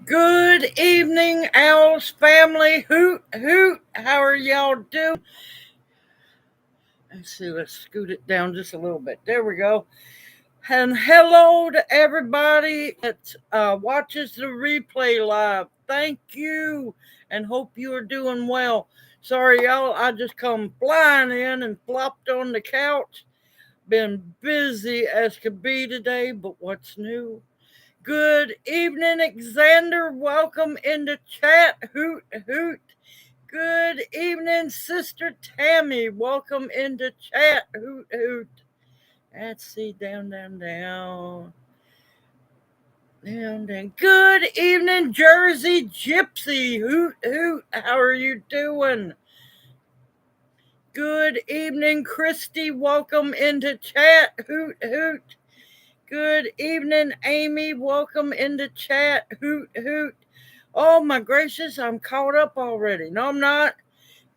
Good evening, OWLS family. Hoot, hoot. How are y'all doing? Let's see, let's scoot it down just a little bit. There we go. And hello to everybody that watches the replay live. Thank you and hope you are doing well. Sorry, y'all, I just come flying in and flopped on the couch. Been busy as could be today, but what's new? Good evening, Alexander. Welcome into chat. Hoot, hoot. Good evening, Sister Tammy. Welcome into chat. Hoot, hoot. Let's see. Down, down, down. Down, down. Good evening, Jersey Gypsy. Hoot, hoot. How are you doing? Good evening, Christy. Welcome into chat. Hoot, hoot. Good evening, Amy. Welcome into chat. Hoot, hoot. Oh my gracious, I'm caught up already. No, I'm not.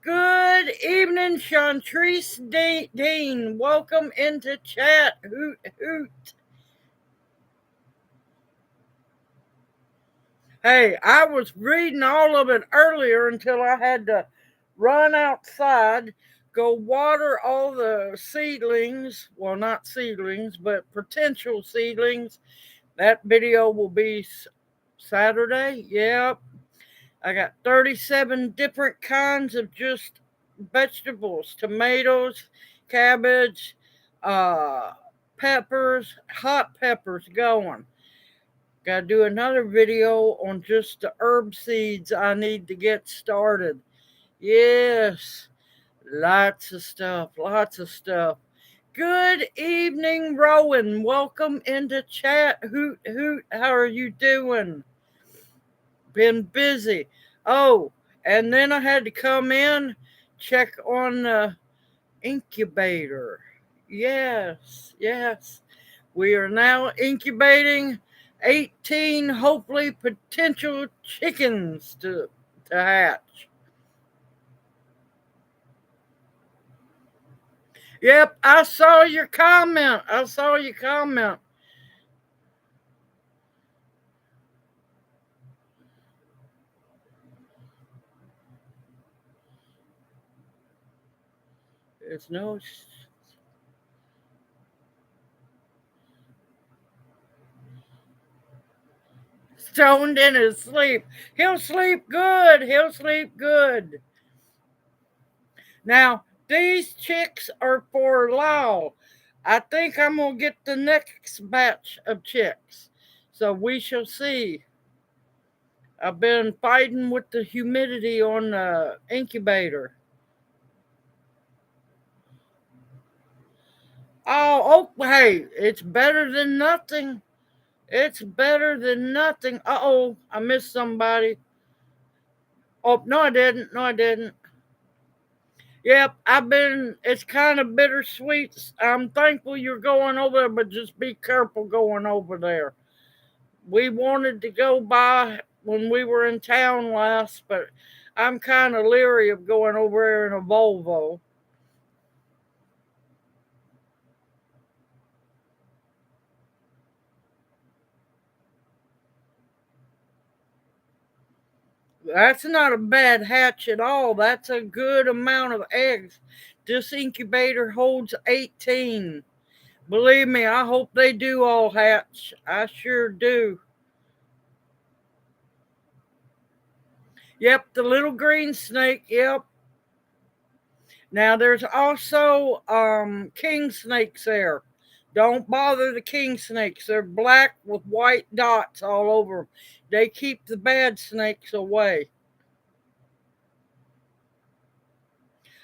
Good evening, Chantrice Dean. Welcome into chat. Hoot, hoot. Hey, I was reading all of it earlier until I had to run outside, go water all the seedlings. Well, not seedlings, but potential seedlings. That video will be Saturday. Yep. I got 37 different kinds of just vegetables, tomatoes, cabbage, peppers, hot peppers going. Got to do another video on just the herb seeds I need to get started. Yes, lots of stuff, lots of stuff. Good evening, Rowan. Welcome into chat. Hoot, hoot. How are you doing? Been busy. Oh, and then I had to come in, check on the incubator. Yes, yes. We are now incubating 18, hopefully, potential chickens to hatch. Yep, I saw your comment. There's no stoned in his sleep. He'll sleep good. He'll sleep good. Now, these chicks are for Lyle. I think I'm going to get the next batch of chicks. So we shall see. I've been fighting with the humidity on the incubator. Oh, hey, it's better than nothing. It's better than nothing. Uh-oh, I missed somebody. Oh, no, I didn't. Yep, it's kind of bittersweet. I'm thankful you're going over there, but just be careful going over there. We wanted to go by when we were in town last, but I'm kind of leery of going over there in a Volvo. That's not a bad hatch at all. That's a good amount of eggs. This incubator holds 18. Believe me, I hope they do all hatch. I sure do. Yep, the little green snake. Yep. Now there's also king snakes there. Don't bother the king snakes. They're black with white dots all over them. They keep the bad snakes away.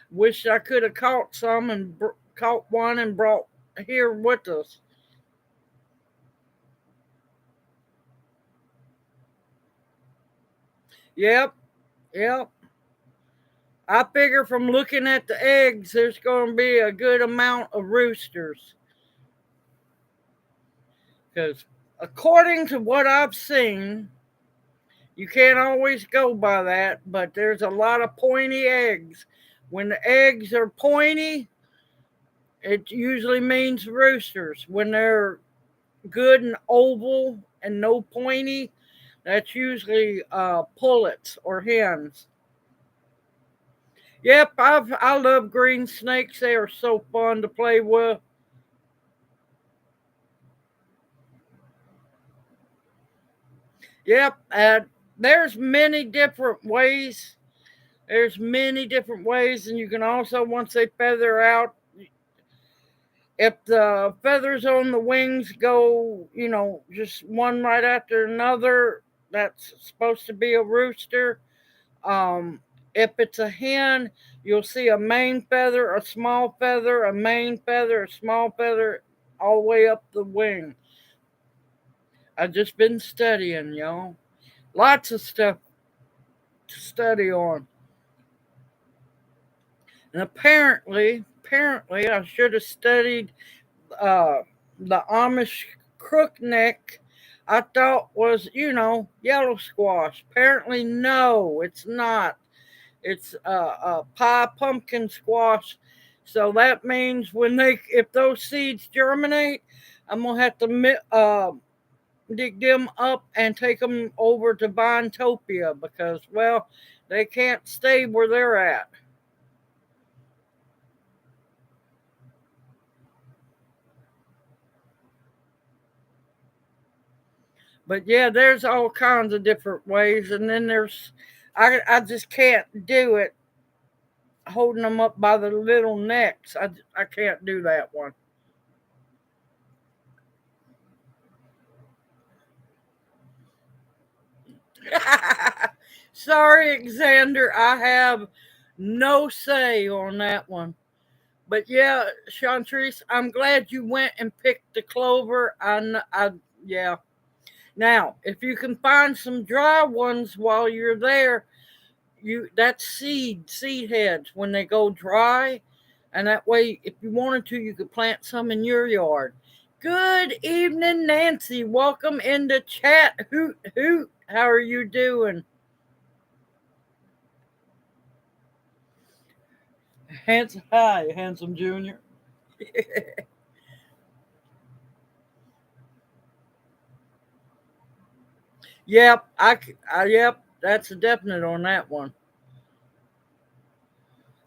Wish I could have caught some and caught one and brought here with us. Yep, yep. I figure from looking at the eggs, there's going to be a good amount of roosters. Because according to what I've seen, you can't always go by that, but there's a lot of pointy eggs. When the eggs are pointy, it usually means roosters. When they're good and oval and no pointy, That's usually pullets or hens. Yep, I love green snakes. They are so fun to play with. Yep, there's many different ways. There's many different ways, and you can also, once they feather out, if the feathers on the wings go, just one right after another, that's supposed to be a rooster. Um, if it's a hen, you'll see a main feather, a small feather, a main feather, a small feather, all the way up the wing. I've just been studying, y'all. Lots of stuff to study on. And apparently, I should have studied uh, the Amish crookneck. I thought was, yellow squash. Apparently, no, it's not. It's a pie pumpkin squash. So that means if those seeds germinate, I'm gonna have to dig them up and take them over to Vintopia because, well, they can't stay where they're at. But yeah, there's all kinds of different ways, and then I just can't do it holding them up by the little necks. I can't do that one. Sorry, Xander, I have no say on that one. But yeah, Chantrice, I'm glad you went and picked the clover. Yeah. Now, if you can find some dry ones while you're there, that's seed heads when they go dry, and that way, if you wanted to, you could plant some in your yard. Good evening, Nancy. Welcome into chat. Hoot hoot. How are you doing? Hi, handsome Junior. Yep, yep, that's a definite on that one.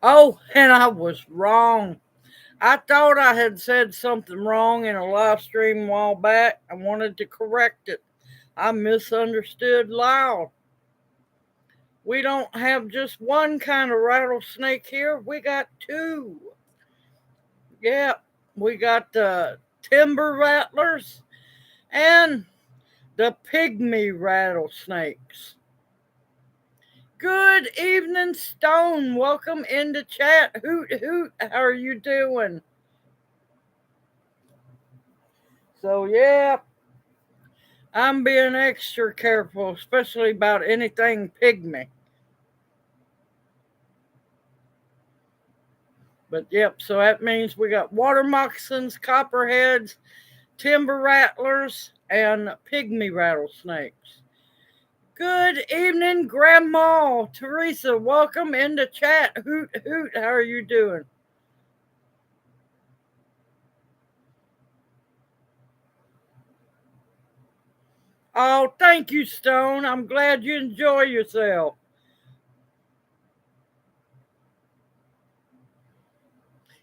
Oh, and I was wrong. I thought I had said something wrong in a live stream a while back. I wanted to correct it. I misunderstood loud. We don't have just one kind of rattlesnake here. We got two. Yeah, we got the timber rattlers and the pygmy rattlesnakes. Good evening, Stone. Welcome into chat. Hoot hoot. How are you doing? So yeah, I'm being extra careful, especially about anything pygmy. But yep, so that means we got water moccasins, copperheads, timber rattlers, and pygmy rattlesnakes. Good evening, Grandma Teresa. Welcome into chat. Hoot hoot. How are you doing? Oh, thank you, Stone. I'm glad you enjoy yourself.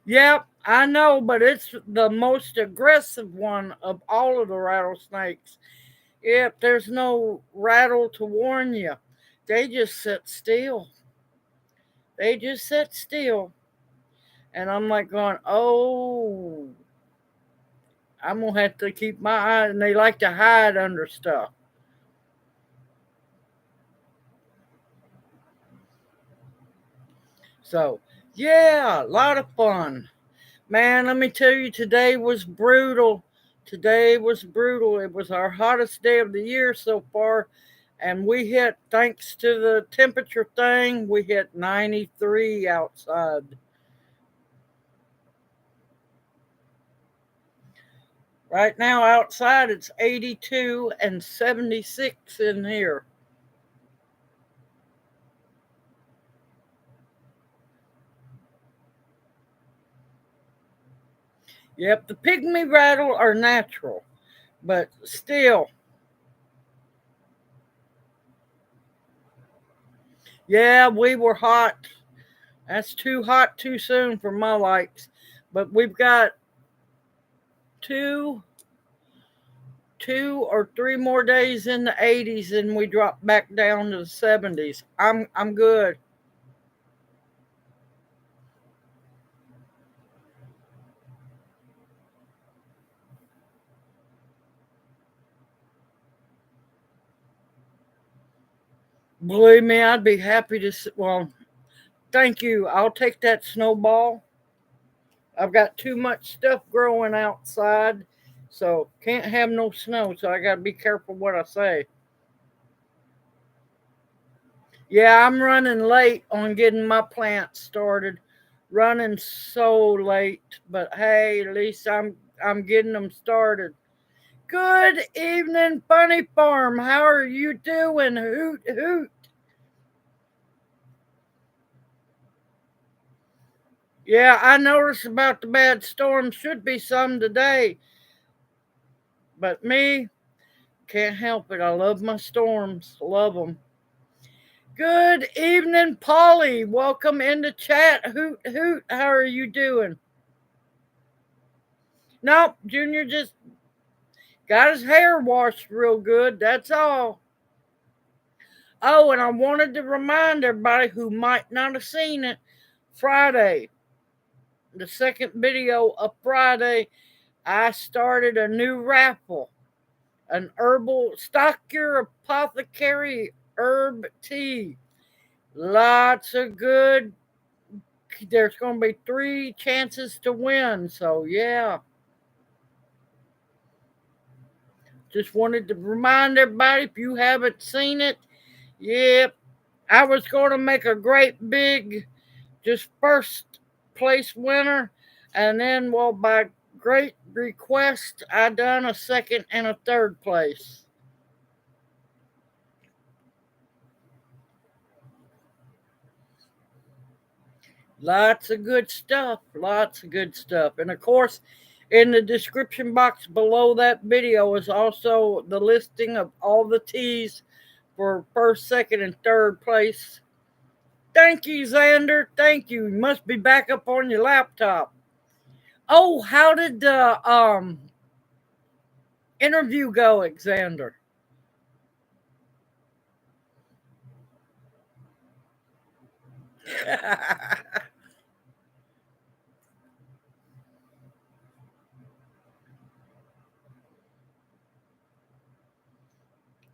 Yep, I know, but it's the most aggressive one of all of the rattlesnakes. Yep, there's no rattle to warn you. They just sit still. They just sit still. And I'm like going, oh, I'm going to have to keep my eye. And they like to hide under stuff. So, yeah, a lot of fun. Man, let me tell you, today was brutal. Today was brutal. It was our hottest day of the year so far. And we hit, thanks to the temperature thing, we hit 93 outside. Right now, outside, it's 82 and 76 in here. Yep, the pygmy rattle are natural, but still, Yeah, we were hot. That's too hot too soon for my likes. But we've got two 2 or 3 more days in the 80s and we drop back down to the 70s. I'm good. Believe me, I'd be happy to. Well, thank you. I'll take that snowball. I've got too much stuff growing outside, so can't have no snow. So I got to be careful what I say. Yeah, I'm running late on getting my plants started. Running so late, but hey, at least I'm getting them started. Good evening, Bunny Farm. How are you doing? Hoot hoot. Yeah, I noticed about the bad storm. Should be some today, but me can't help it. I love my storms. Love them. Good evening, Polly. Welcome into chat. Hoot hoot. How are you doing? Nope, Junior just got his hair washed real good. That's all. Oh, and I wanted to remind everybody who might not have seen it. Friday, the second video of Friday, I started a new raffle, an herbal stock your apothecary herb tea. Lots of good. There's going to be 3 chances to win. So, yeah, just wanted to remind everybody if you haven't seen it, yep, I was going to make a great big, just first place winner. And then, well, by great request, I done a second and a third place. Lots of good stuff. Lots of good stuff. And of course, in the description box below that video is also the listing of all the teas for first, second, and third place. Thank you, Xander. Thank you. You must be back up on your laptop. Oh, how did the interview go, Xander?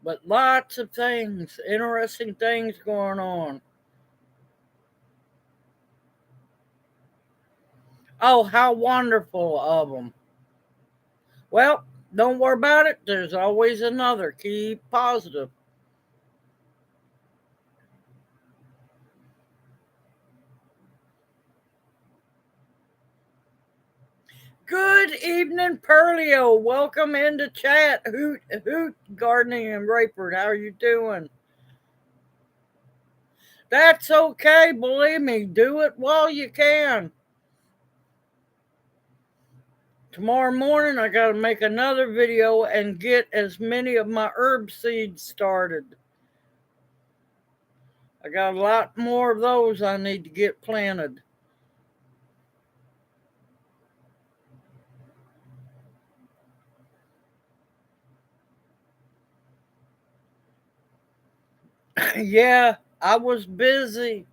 But lots of things, interesting things going on. Oh, how wonderful of them. Well, don't worry about it. There's always another. Keep positive. Good evening, Perlio. Welcome into chat. Hoot, hoot, gardening and Rayford. How are you doing? That's okay. Believe me, do it while you can. Tomorrow morning, I got to make another video and get as many of my herb seeds started. I got a lot more of those I need to get planted. Yeah, I was busy.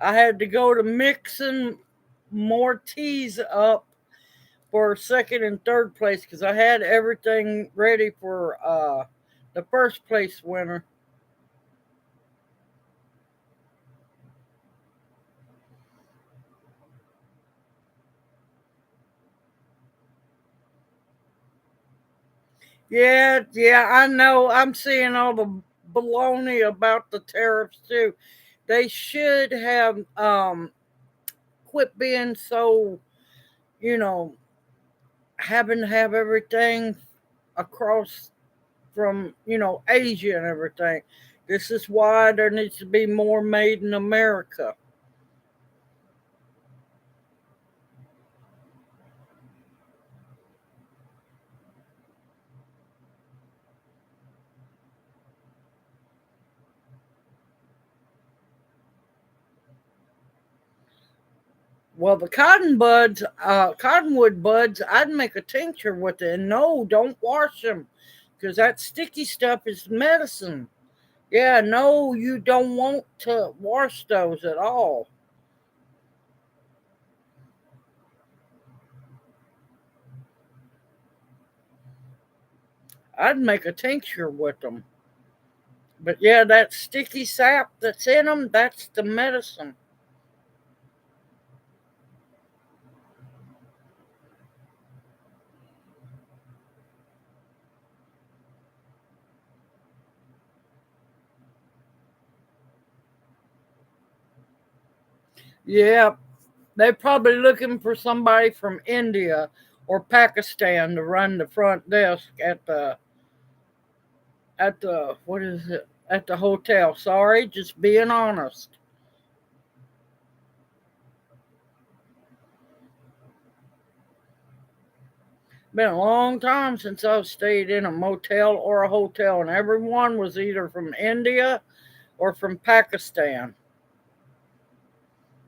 I had to go to mixing more teas up for second and third place because I had everything ready for the first place winner. Yeah, yeah, I know. I'm seeing all the baloney about the tariffs too. They should have quit being so, you know, having to have everything across from, Asia and everything. This is why there needs to be more made in America. Well, the cottonwood buds, I'd make a tincture with it. And no, don't wash them because that sticky stuff is medicine. Yeah, no, you don't want to wash those at all. I'd make a tincture with them. But yeah, that sticky sap that's in them, that's the medicine. Yeah, they're probably looking for somebody from India or Pakistan to run the front desk at the what is it? At the hotel. Sorry, just being honest. Been a long time since I've stayed in a motel or a hotel, and everyone was either from India or from Pakistan.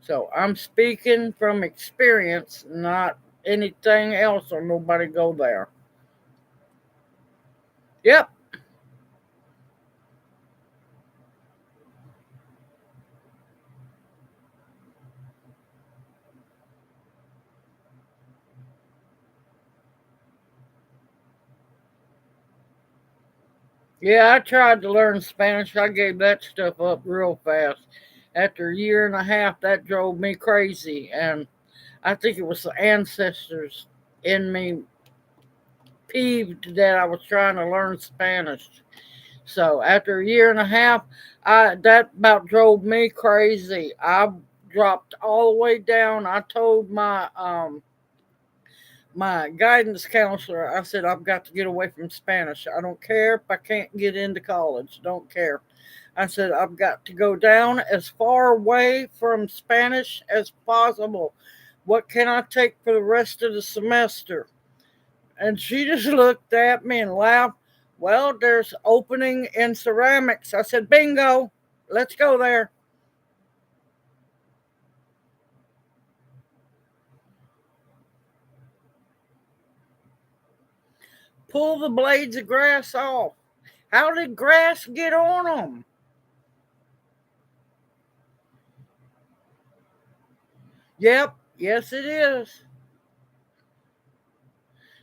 So I'm speaking from experience, not anything else, or nobody go there. Yep. Yeah, I tried to learn Spanish. I gave that stuff up real fast. After a year and a half, that drove me crazy. And I think it was the ancestors in me peeved that I was trying to learn Spanish. So after a year and a half, I that about drove me crazy. I dropped all the way down. I told my guidance counselor, I said, I've got to get away from Spanish. I don't care if I can't get into college. Don't care. I said, I've got to go down as far away from Spanish as possible. What can I take for the rest of the semester? And she just looked at me and laughed. Well, there's opening in ceramics. I said, bingo, let's go there. Pull the blades of grass off. How did grass get on them? Yep, yes, it is.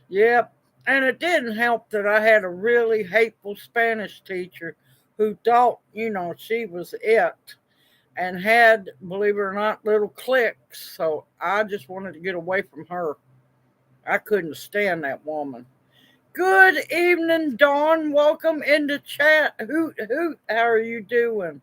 Yep. And it didn't help that I had a really hateful Spanish teacher who thought, she was it and had, believe it or not, little cliques. So I just wanted to get away from her. I couldn't stand that woman. Good evening, Dawn. Welcome into chat. Hoot, hoot. How are you doing?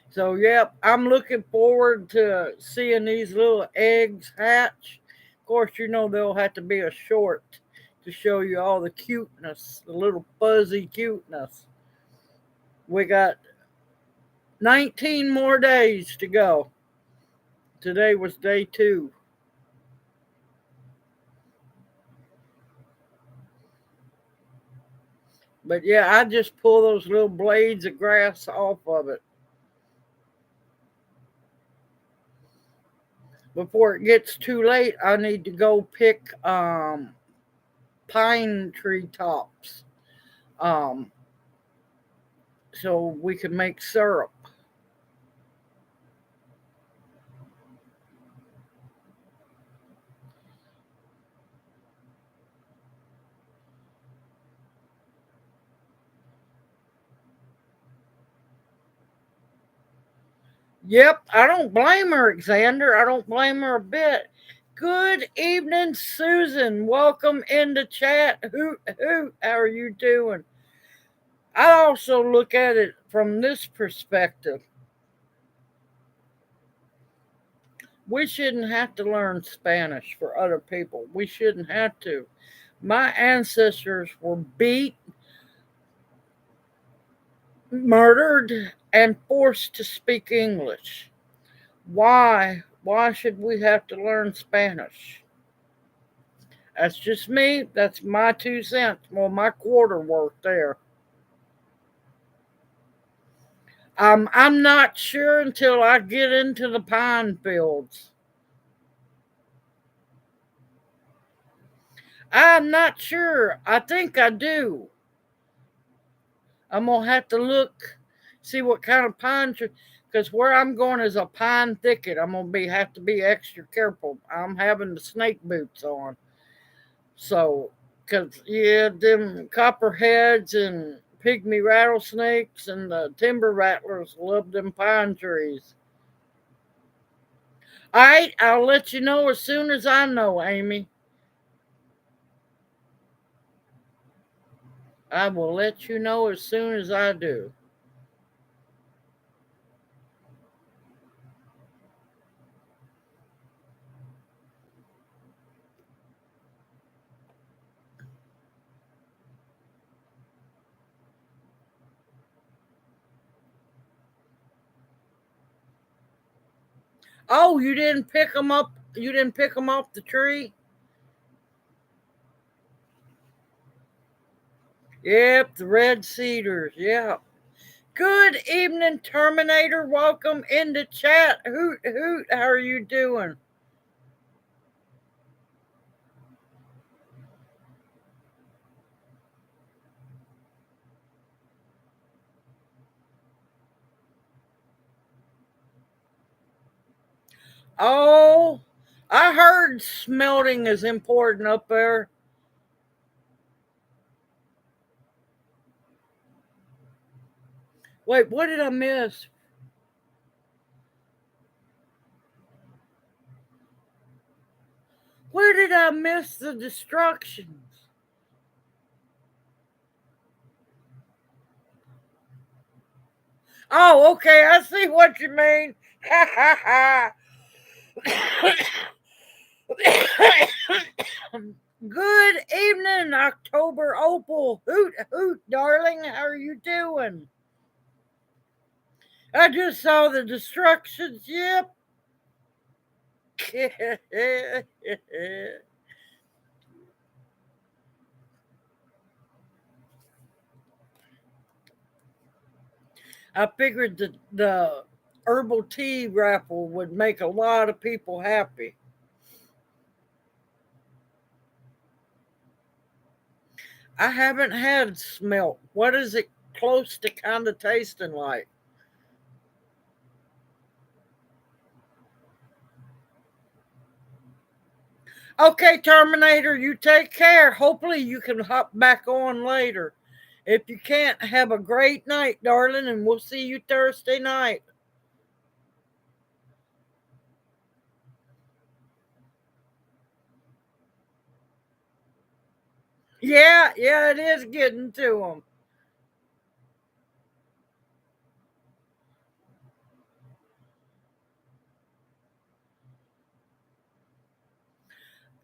So, yep, I'm looking forward to seeing these little eggs hatch. Of course, they'll have to be a short to show you all the cuteness, the little fuzzy cuteness. We got 19 more days to go. Today was day 2. But yeah, I just pull those little blades of grass off of it before it gets too late. I need to go pick pine tree tops um, so we can make syrup. Yep, I don't blame her, Xander. I don't blame her a bit. Good evening, Susan. Welcome into chat. Hoot, hoot. How are you doing? I also look at it from this perspective. We shouldn't have to learn Spanish for other people. We shouldn't have to. My ancestors were beat, murdered, and forced to speak English. Why? Why should we have to learn Spanish? That's just me. That's my 2 cents. Well, my quarter worth there. I'm not sure until I get into the pine fields. I'm not sure. I think I do. I'm gonna have to look, see what kind of pine tree, because where I'm going is a pine thicket. I'm gonna have to be extra careful. I'm having the snake boots on, so because yeah, them copperheads and pygmy rattlesnakes and the timber rattlers love them pine trees. All right, I'll let you know as soon as I know, Amy. I will let you know as soon as I do. Oh, you didn't pick them up? You didn't pick them off the tree? Yep, the red cedars. Yeah. Good evening, Terminator. Welcome into chat. Hoot, hoot. How are you doing? Oh, I heard smelting is important up there. Wait, what did I miss? Where did I miss the destructions? Oh, okay. I see what you mean. Ha ha ha. Good evening, October Opal. Hoot, hoot, darling. How are you doing? I just saw the destructions. Yep. I figured that the herbal tea raffle would make a lot of people happy. I haven't had smelt. What is it close to kind of tasting like? Okay, Terminator, you take care. Hopefully, you can hop back on later. If you can't, have a great night, darling, and we'll see you Thursday night. Yeah, yeah, it is getting to them.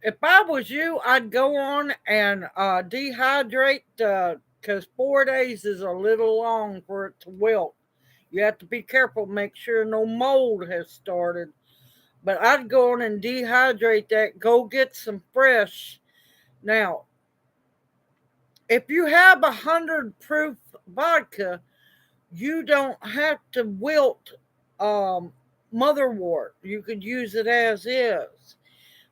If I was you, I'd go on and dehydrate because 4 days is a little long for it to wilt. You have to be careful, make sure no mold has started. But I'd go on and dehydrate that, go get some fresh. Now, if you have 100 proof vodka, you don't have to wilt um, motherwort. You could use it as is.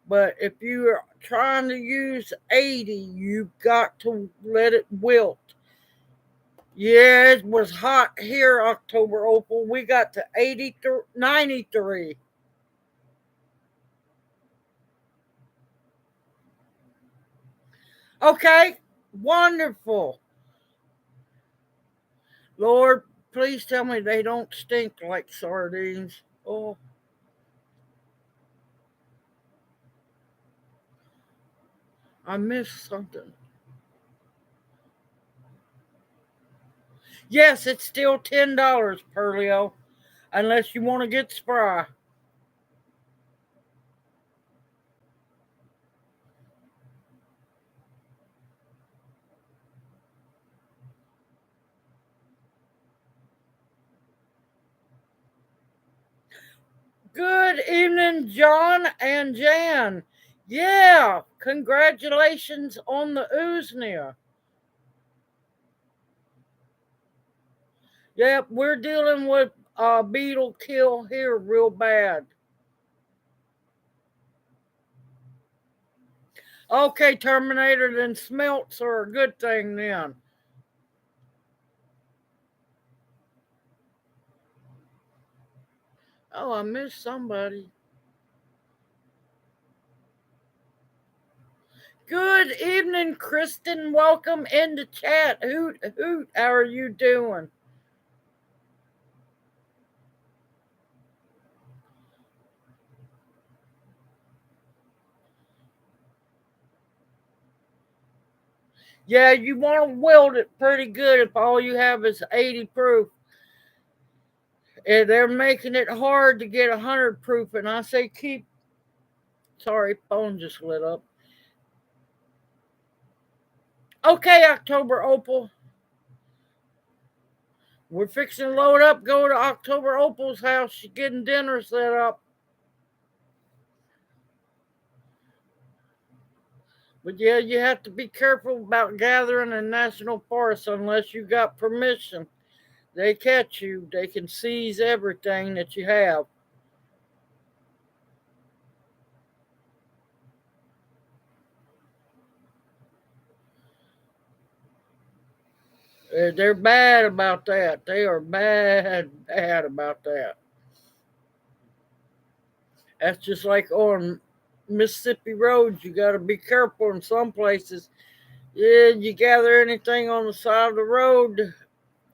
But if you're trying to use 80, you've got to let it wilt. Yeah, it was hot here, October Opal. We got to 83, 93. Okay, wonderful. Lord, please tell me they don't stink like sardines. Oh, I missed something. Yes, it's still $10, Perlio, unless you want to get spry. Good evening, John and Jan. Yeah, congratulations on the Uznia. Yep, we're dealing with beetle kill here real bad. Okay, Terminator, then smelts are a good thing then. Oh, I missed somebody. Good evening, Kristen. Welcome in the chat. Hoot, hoot. How are you doing? Yeah, you want to wield it pretty good if all you have is 80 proof. And they're making it hard to get 100 proof. And I say keep. Sorry, phone just lit up. Okay, October Opal. We're fixing to load up, go to October Opal's house. She's getting dinner set up. But yeah, you have to be careful about gathering in national forests unless you got permission. They catch you, they can seize everything that you have. They're bad about that. They are bad about that. That's just like on Mississippi roads. You got to be careful in some places. Yeah, you gather anything on the side of the road.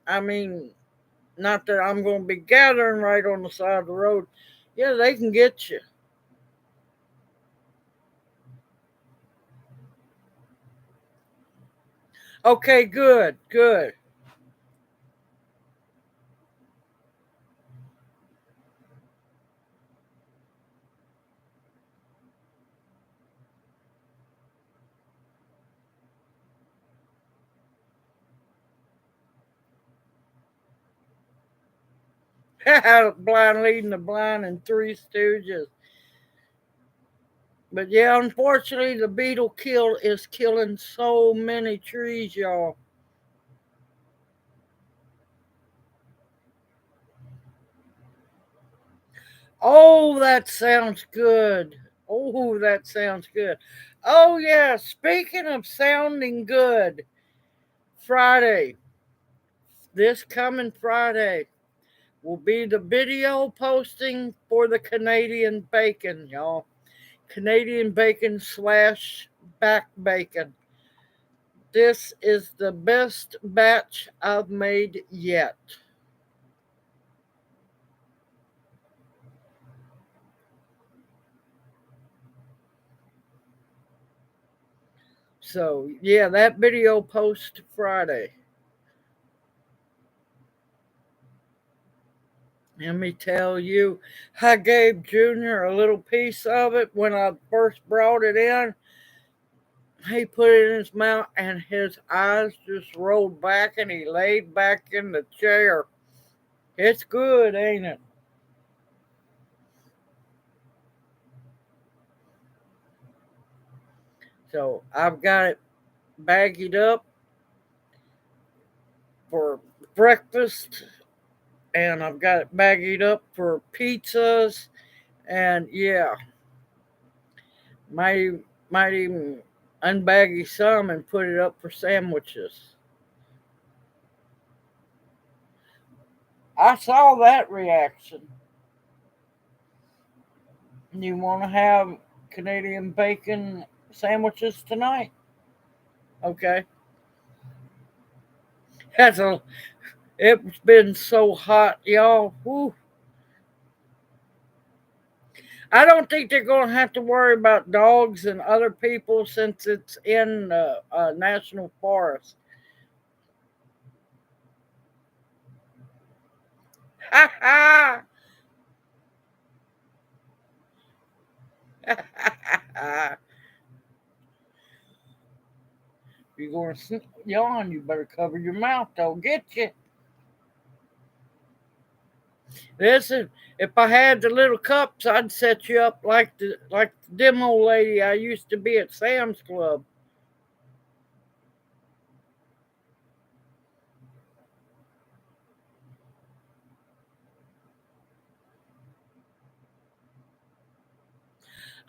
I mean, not that I'm going to be gathering right on the side of the road. Yeah, they can get you. Okay, good, good. Blind leading the blind and Three Stooges. But yeah, unfortunately, the beetle kill is killing so many trees, y'all. Oh, that sounds good. Oh, that sounds good. Oh, yeah. Speaking of sounding good, Friday, this coming Friday, will be the video posting for the Canadian bacon, y'all. Canadian bacon slash back bacon. This is the best batch I've made yet. So, yeah, that video post Friday. Let me tell you, I gave Junior a little piece of it when I first brought it in. He put it in his mouth and his eyes just rolled back and he laid back in the chair. It's good, ain't it? So I've got it baggied up for breakfast and I've got it baggied up for pizzas and yeah, might even unbaggy some and put it up for sandwiches. I saw that reaction. You want to have Canadian bacon sandwiches tonight? Okay. That's a. It's been so hot, y'all. Whew. I don't think they're going to have to worry about dogs and other people since it's in national forest. Ha ha! You're going to yawn, you better cover your mouth. They'll get you. Listen, if I had the little cups, I'd set you up like the demo lady I used to be at Sam's Club.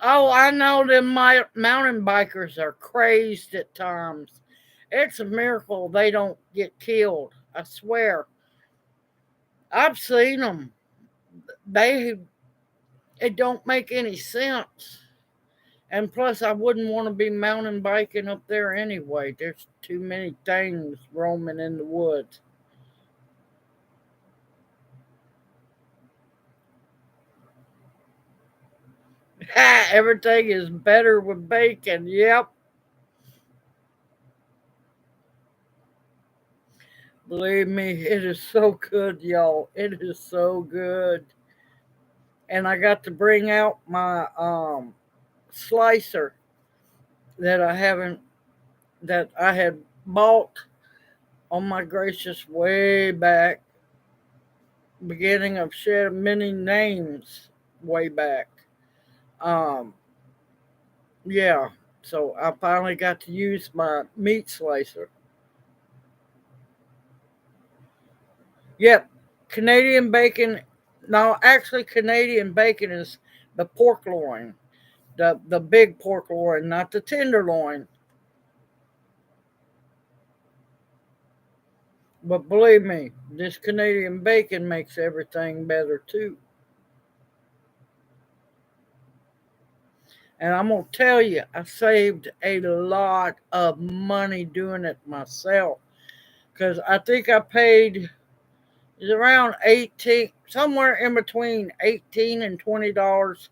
Oh, I know them mountain bikers are crazed at times. It's a miracle they don't get killed. I swear. I've seen them. They it don't make any sense. And plus, I wouldn't want to be mountain biking up there anyway. There's too many things roaming in the woods. Ha! Everything is better with bacon. Yep. Believe me, it is so good, y'all. It is so good. And I got to bring out my slicer that I haven't that I had bought on my gracious way back beginning of Shed Many Names way back. Um yeah, so I finally got to use my meat slicer. Yep, Canadian bacon. No, actually, Canadian bacon is the pork loin, the big pork loin, not the tenderloin. But believe me, this Canadian bacon makes everything better too. And I'm gonna tell you, I saved a lot of money doing it myself because I think I paid is around 18, somewhere in between 18 and $20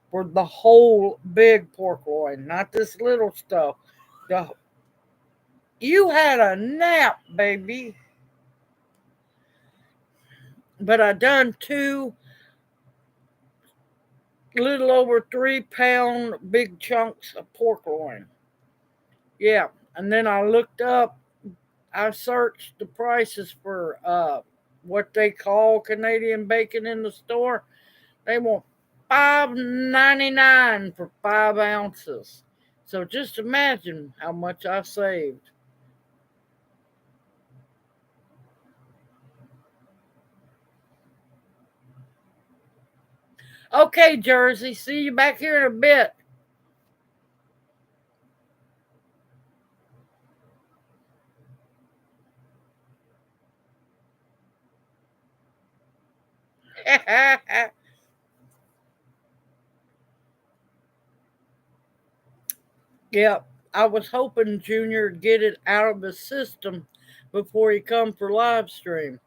for the whole big pork loin, not this little stuff. The You had a nap, baby. But I done two little over 3 pound big chunks of pork loin. Yeah, and then I looked up. I searched the prices for what they call Canadian bacon in the store. They want $5.99 for 5 ounces. So just imagine how much I saved. Okay, Jersey. See you back here in a bit. Yep. I was hoping Junior would get it out of the system before he come for live stream.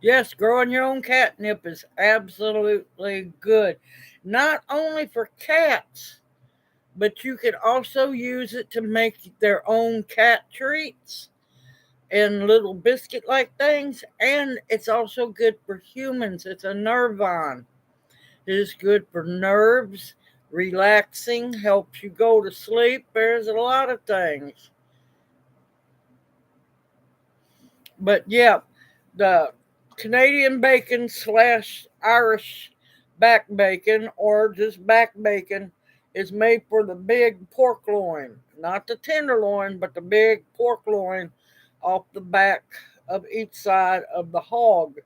Yes, growing your own catnip is absolutely good. Not only for cats, but you could also use it to make their own cat treats and little biscuit like things. And it's also good for humans. It's a nervine. It is good for nerves, relaxing, helps you go to sleep. There's a lot of things. But yeah, the Canadian bacon slash Irish back bacon or just back bacon is made for the big pork loin, not the tenderloin, but the big pork loin off the back of each side of the hog.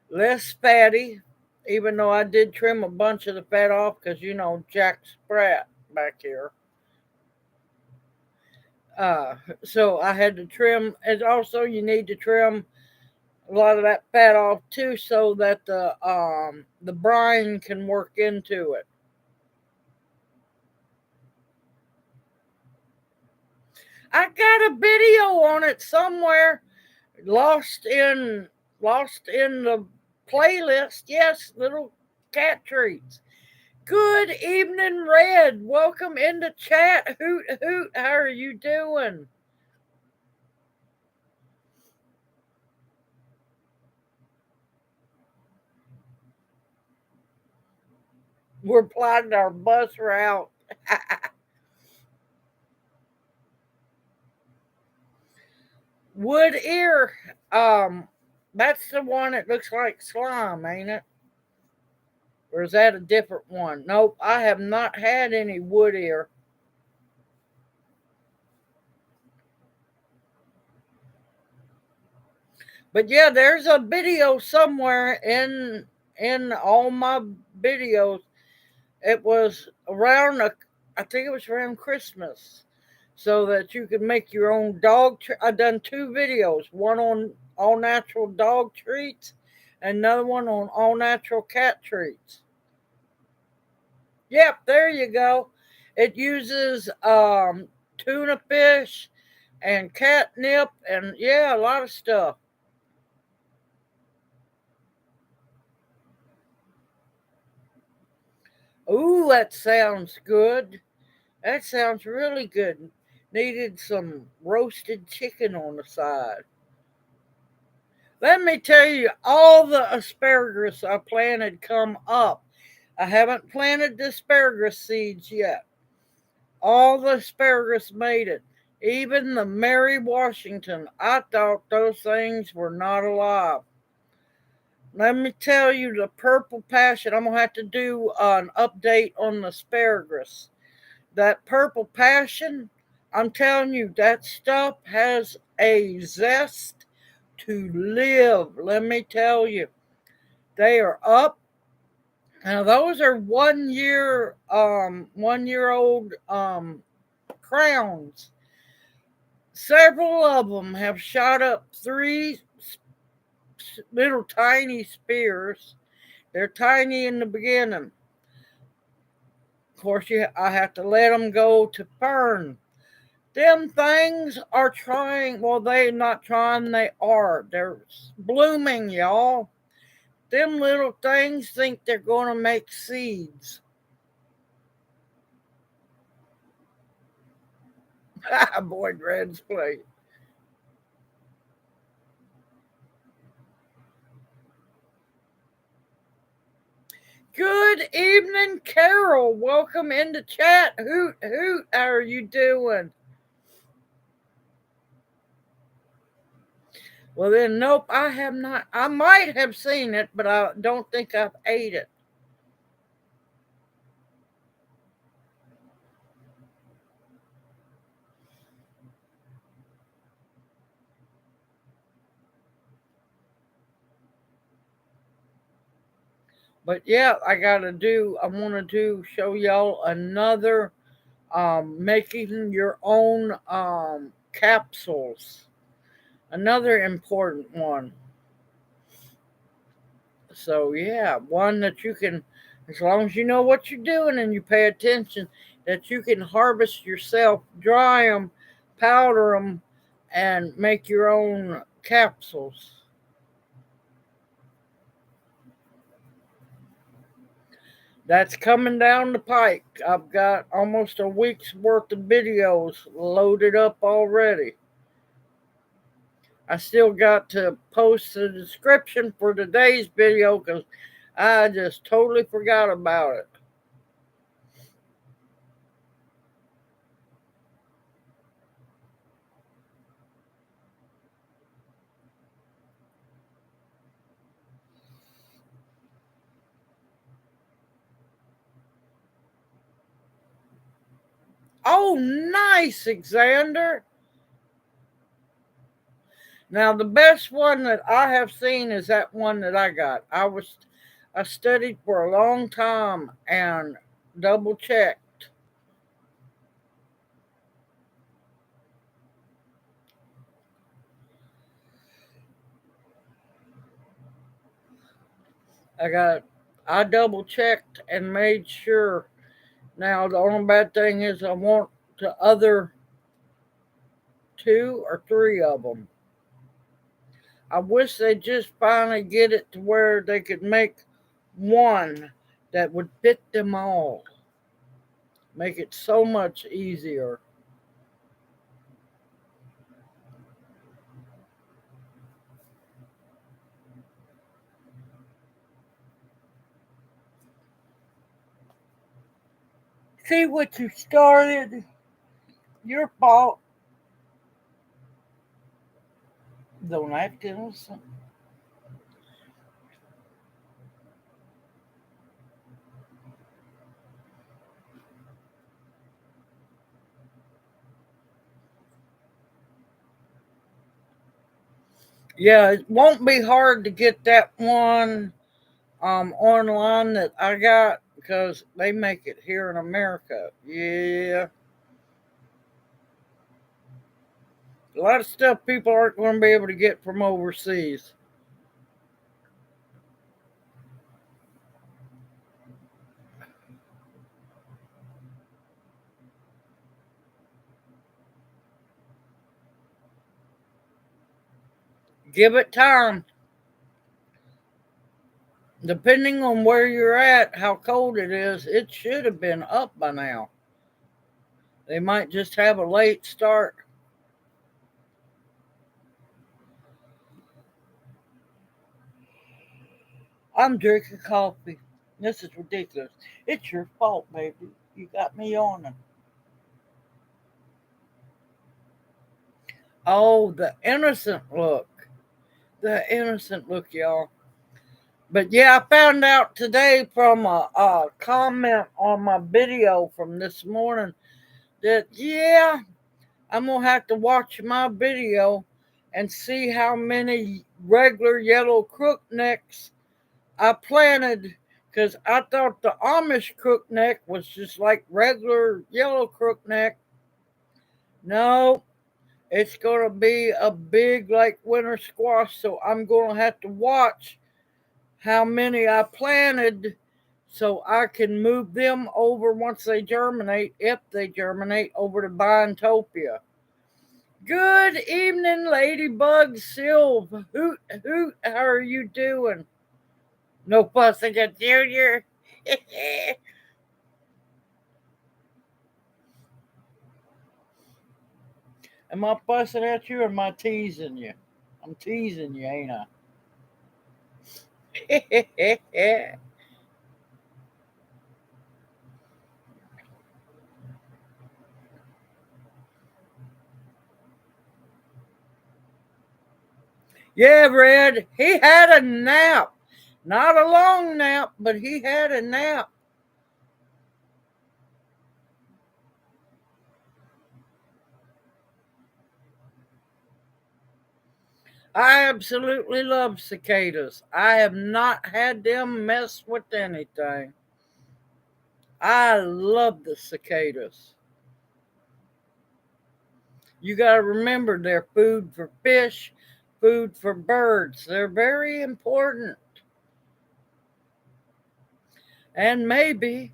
Less fatty, even though I did trim a bunch of the fat off because Jack Sprat back here. So I had to trim, and also you need to trim a lot of that fat off too, so that the brine can work into it. I got a video on it somewhere, lost in the playlist. Yes, little cat treats. Good evening, Red. Welcome into chat. Hoot hoot. How are you doing? We're plotting our bus route. Wood ear. That's the one that looks like slime, ain't it? Or is that a different one? Nope, I have not had any wood ear. But yeah, there's a video somewhere in all my videos. It was around I think it was around Christmas, so that you could make your own dog. I done two videos, one on all natural dog treats, and another one on all natural cat treats. Yep, there you go. It uses tuna fish and catnip and yeah, a lot of stuff. Ooh, that sounds good. That sounds really good. Needed some roasted chicken on the side. Let me tell you, all the asparagus I planted come up. I haven't planted the asparagus seeds yet. All the asparagus made it. Even the Mary Washington, I thought those things were not alive. Let me tell you, the purple passion, I'm going to have to do an update on the asparagus. That purple passion, I'm telling you, that stuff has a zest to live. Let me tell you, they are up. Now those are 1 year, 1 year old crowns. Several of them have shot up three little tiny spears. They're tiny in the beginning. Of course, I have to let them go to fern. Them things are trying. Well, they're not trying. They are. They're blooming, y'all. Them little things think they're going to make seeds. Boy, Red's plate. Good evening, Carol. Welcome into chat. Hoot, hoot. How are you doing? Well, then, nope, I have not. I might have seen it, but I don't think I've ate it. But yeah, I want to show y'all another making your own capsules. Another important one. So yeah, one that you can, as long as you know what you're doing and you pay attention, that you can harvest yourself, dry them, powder them, and make your own capsules. That's coming down the pike. I've got almost a week's worth of videos loaded up already. I still got to post the description for today's video because I just totally forgot about it. Oh, nice, Xander. Now, the best one that I have seen is that one that I got. I studied for a long time and double checked. I got, I double checked and made sure. Now, the only bad thing is I want the other two or three of them. I wish they just finally get it to where they could make one that would fit them all. Make it so much easier. See what you started? Your fault. Don't act innocent. Yeah, it won't be hard to get that one online that I got because they make it here in America. Yeah. A lot of stuff people aren't going to be able to get from overseas. Give it time. Depending on where you're at, how cold it is, it should have been up by now. They might just have a late start. I'm drinking coffee. This is ridiculous. It's your fault, baby. You got me on. Oh, the innocent look. The innocent look, y'all. But yeah, I found out today from a comment on my video from this morning that, yeah, I'm going to have to watch my video and see how many regular yellow crooknecks I planted. Because I thought the Amish crookneck was just like regular yellow crookneck. No, it's going to be a big, like, winter squash. So I'm going to have to watch how many I planted so I can move them over once they germinate, if they germinate, over to Biotopia. Good evening, Ladybug Silv. Hoot, how are you doing? No fussing at Junior. Am I fussing at you or am I teasing you? I'm teasing you, ain't I? Yeah, Red, he had a nap. Not a long nap, but he had a nap. I absolutely love cicadas. I have not had them mess with anything. I love the cicadas. You got to remember they're food for fish, food for birds. They're very important. And maybe,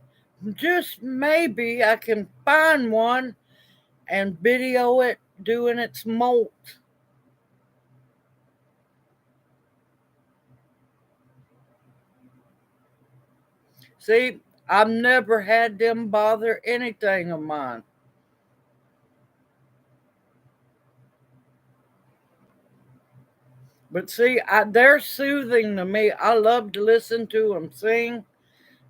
just maybe, I can find one and video it doing its molt. See, I've never had them bother anything of mine. But see, they're soothing to me. I love to listen to them sing.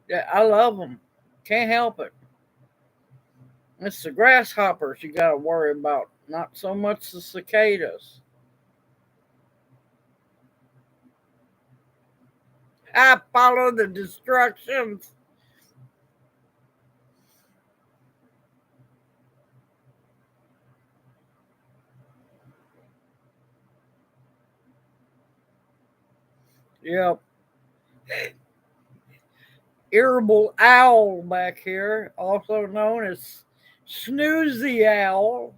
Yeah, I love them. Can't help it. It's the grasshoppers you got to worry about, not so much the cicadas. I follow the instructions. Yep. Irritable owl back here, also known as snoozy owl.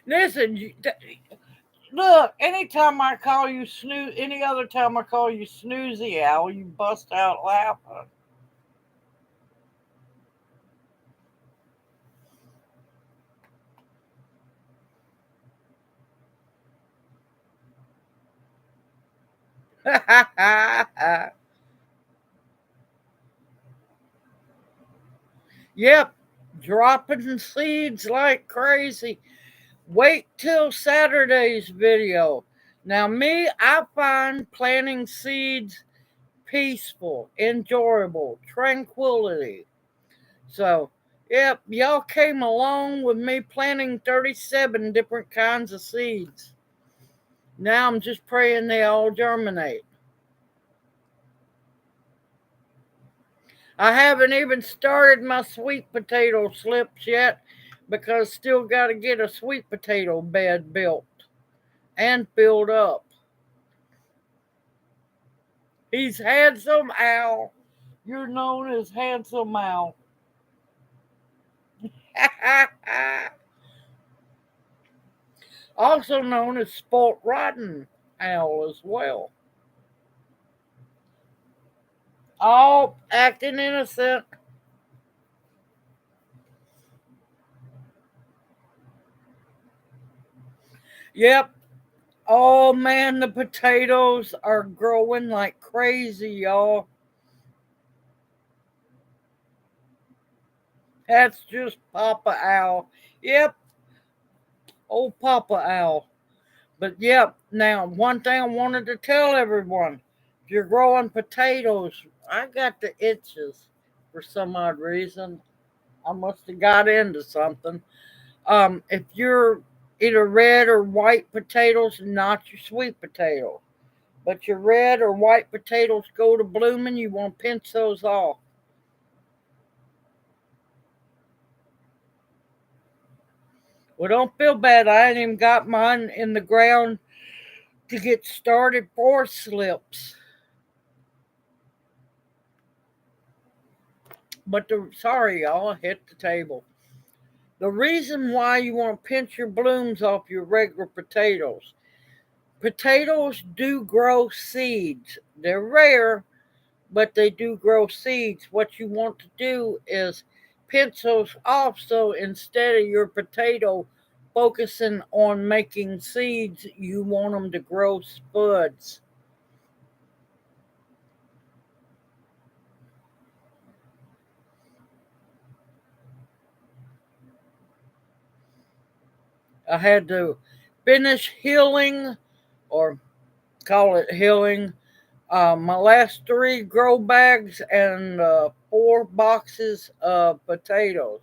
Listen, look, anytime I call you any other time I call you snoozy owl, you bust out laughing. Yep, dropping seeds like crazy. Wait till Saturday's video. Now, me, I find planting seeds peaceful, enjoyable, tranquility. So, yep, y'all came along with me planting 37 different kinds of seeds. Now I'm just praying they all germinate. I haven't even started my sweet potato slips yet because still got to get a sweet potato bed built and filled up. He's Handsome Al. You're known as Handsome Al. Also known as Sport Rotten Al as well. All acting innocent. Yep. Oh man, the potatoes are growing like crazy, y'all. That's just Papa Owl. Yep, old Papa Owl. But yep, now one thing I wanted to tell everyone. If you're growing potatoes, I got the itches for some odd reason. I must have got into something. If you're either red or white potatoes, not your sweet potato. But your red or white potatoes go to blooming, you want to pinch those off. Well, don't feel bad. I ain't even got mine in the ground to get started for slips. Sorry, y'all, I hit the table. The reason why you want to pinch your blooms off your regular potatoes do grow seeds. They're rare, but they do grow seeds. What you want to do is pinch those off so instead of your potato focusing on making seeds, you want them to grow spuds. I had to finish healing, or call it healing, my last three grow bags and 4 boxes of potatoes.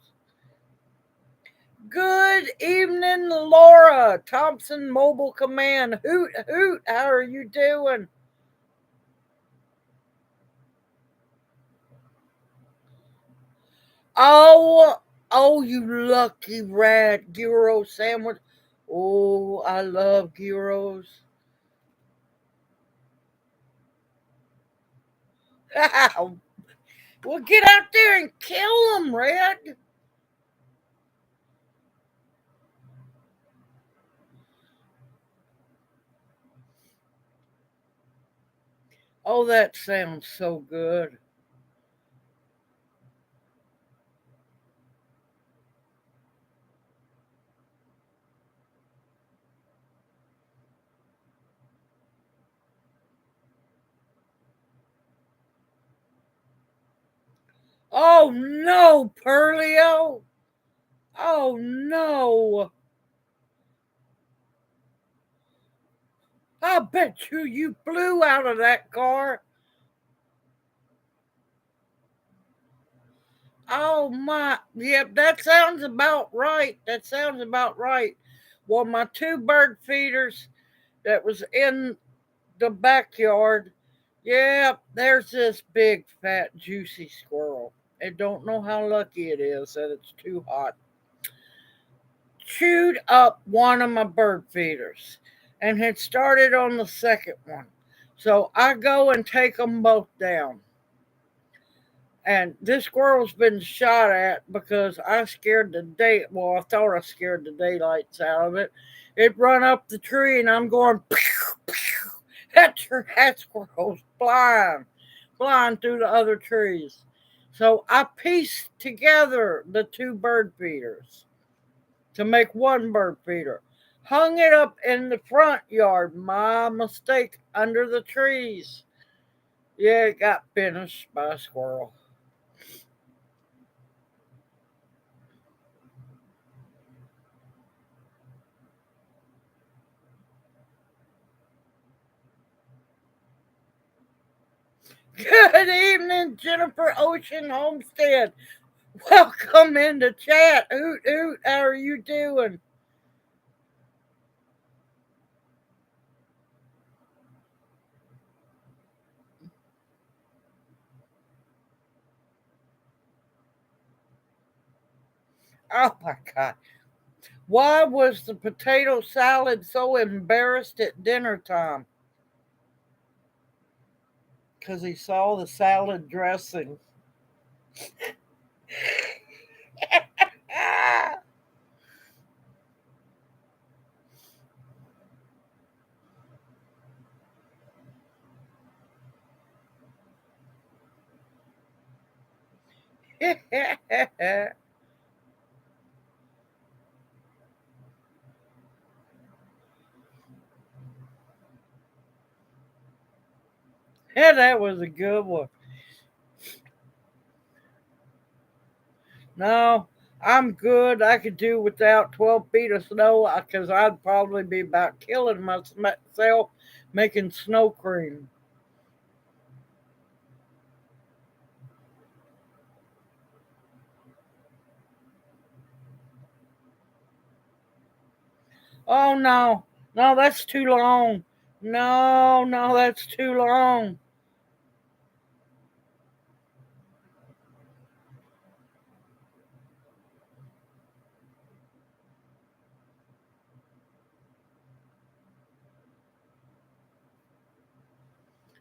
Good evening, Laura Thompson Mobile Command. Hoot, hoot, how are you doing? Oh, oh, you lucky rat. Gyro sandwich. Oh, I love gyros. Well, get out there and kill them, Red. Oh, that sounds so good. Oh no, Pearlio. Oh no. I bet you flew out of that car. Oh my. Yep, that sounds about right. That sounds about right. Well, my 2 bird feeders that was in the backyard. Yeah, there's this big, fat, juicy squirrel. I don't know how lucky it is that it's too hot. Chewed up one of my bird feeders and had started on the second one. So I go and take them both down. And this squirrel's been shot at because I scared the day. Well, I thought I scared the daylights out of it. It run up the tree, and I'm going. Pew, pew. That squirrel's flying through the other trees. So I pieced together the 2 bird feeders to make 1 bird feeder. Hung it up in the front yard. My mistake, under the trees. Yeah, it got finished by a squirrel. Good evening, Jennifer Ocean Homestead. Welcome into chat. Hoot hoot, how are you doing? Oh my God. Why was the potato salad so embarrassed at dinner time? Because he saw the salad dressing. Yeah, that was a good one. No, I'm good. I could do without 12 feet of snow because I'd probably be about killing myself making snow cream. Oh, no. No, that's too long. No, no, that's too long.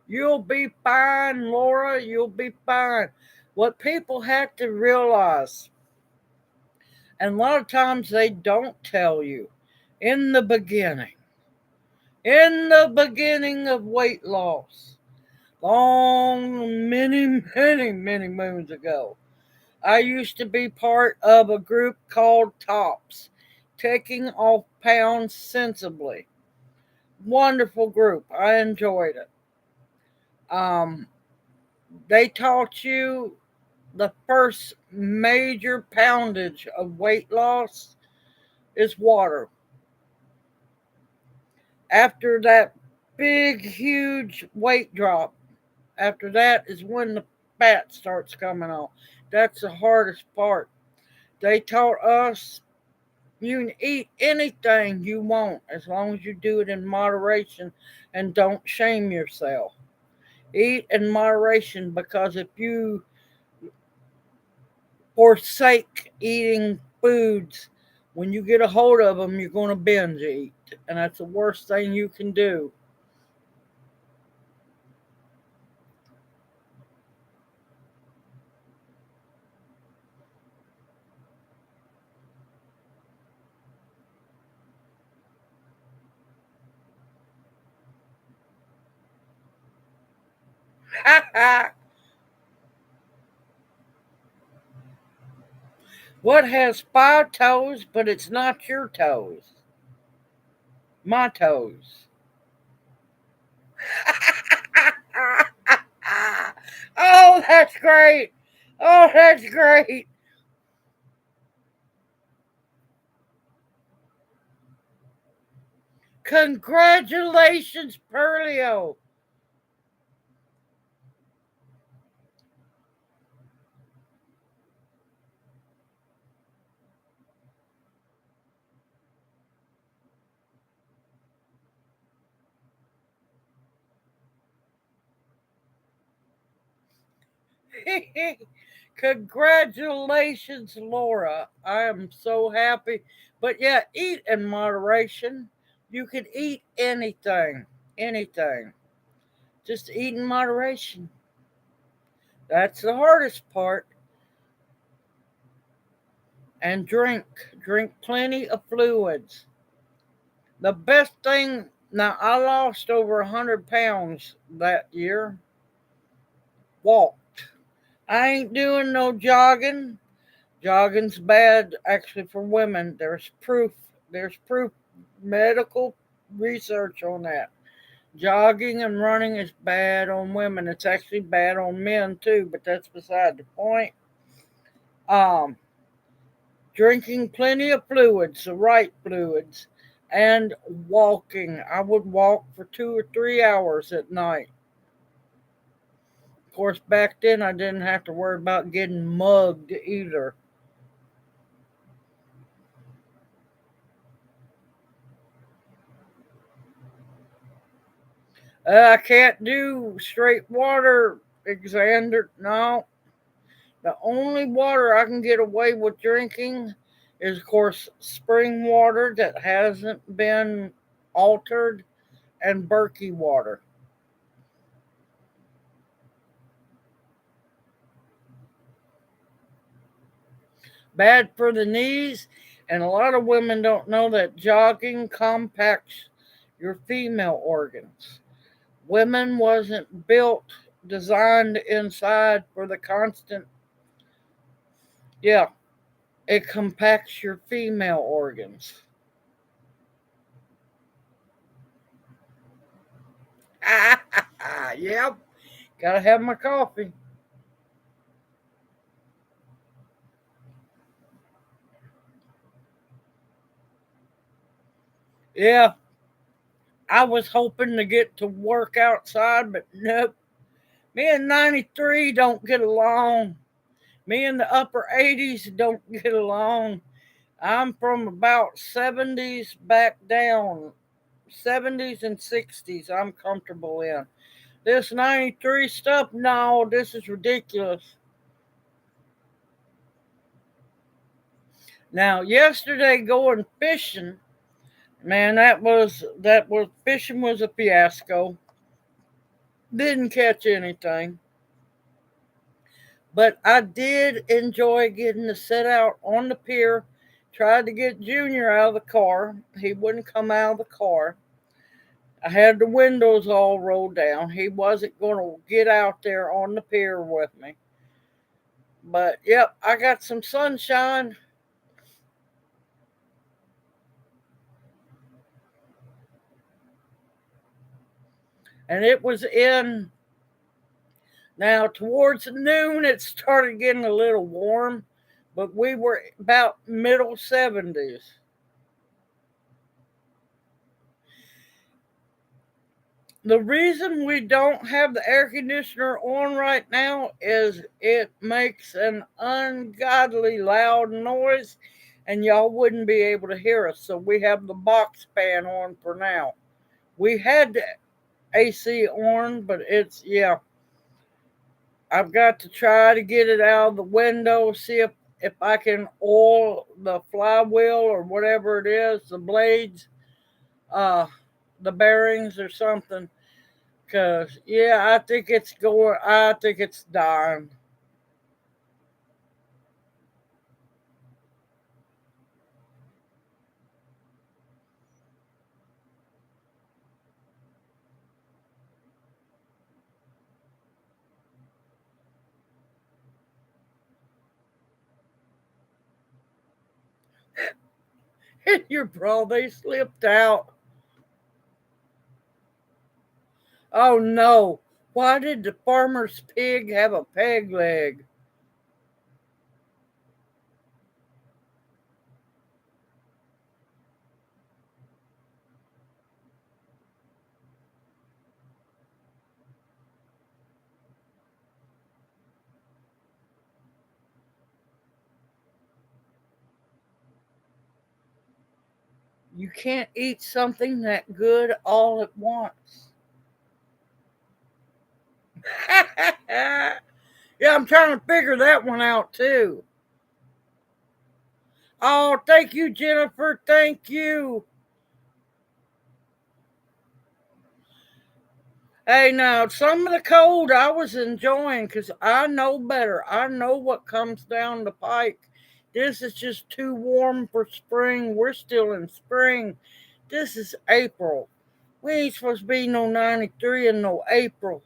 You'll be fine, Laura. You'll be fine. What people have to realize, and a lot of times they don't tell you, in the beginning, in the beginning of weight loss, long, many moons ago, I used to be part of a group called TOPS, Taking Off Pounds Sensibly. Wonderful group. I enjoyed it. Um, they taught you the first major poundage of weight loss is water. After that big, huge weight drop, after that is when the fat starts coming on. That's the hardest part. They taught us you can eat anything you want as long as you do it in moderation and don't shame yourself. Eat in moderation because if you forsake eating foods, when you get a hold of them, you're going to binge eat. And that's the worst thing you can do. What has five toes, but it's not your toes? My toes. Oh, that's great. Oh, that's great. Congratulations, Perlio. Congratulations, Laura. I am so happy. But yeah, eat in moderation. You can eat anything. Anything. Just eat in moderation. That's the hardest part. And drink. Drink plenty of fluids. The best thing, now I lost over 100 pounds that year. Walked. I ain't doing no jogging. Jogging's bad actually for women. There's proof. There's proof. Medical research on that. Jogging and running is bad on women. It's actually bad on men too, but that's beside the point. Um, Drinking plenty of fluids, the right fluids, and walking. I would walk for 2 or 3 hours at night. Of course, back then I didn't have to worry about getting mugged either. I can't do straight water, Xander. No, the only water I can get away with drinking is, of course, spring water that hasn't been altered and Berkey water. Bad for the knees, and a lot of women don't know that jogging compacts your female organs. Women wasn't built, designed inside for the constant. Yeah, it compacts your female organs. Yep, gotta have my coffee. Yeah, I was hoping to get to work outside, but nope. Me and 93 don't get along. Me and the upper 80s don't get along. I'm from about 70s back down. 70s and 60s I'm comfortable in. This 93 stuff, no, this is ridiculous. Now, yesterday going fishing, man, that was fishing was a fiasco. Didn't catch anything. But I did enjoy getting to sit out on the pier. Tried to get Junior out of the car. He wouldn't come out of the car. I had the windows all rolled down. He wasn't going to get out there on the pier with me. But yep, I got some sunshine. And it was in. Now, towards noon, it started getting a little warm, but we were about middle 70s. The reason we don't have the air conditioner on right now is it makes an ungodly loud noise and y'all wouldn't be able to hear us. So we have the box fan on for now. We had the AC on, but yeah. I've got to try to get it out of the window, see if I can oil the flywheel or whatever it is, the blades, uh, the bearings or something. Cause yeah, I think it's going. I think it's dying. Your bro, they slipped out. Oh no! Why did the farmer's pig have a peg leg? You can't eat something that good all at once. Yeah, I'm trying to figure that one out too. Oh, thank you, Jennifer. Thank you. Hey, now, some of the cold I was enjoying because I know better. I know what comes down the pike. This is just too warm for spring. We're still in spring. This is April. We ain't supposed to be no 93 in no April.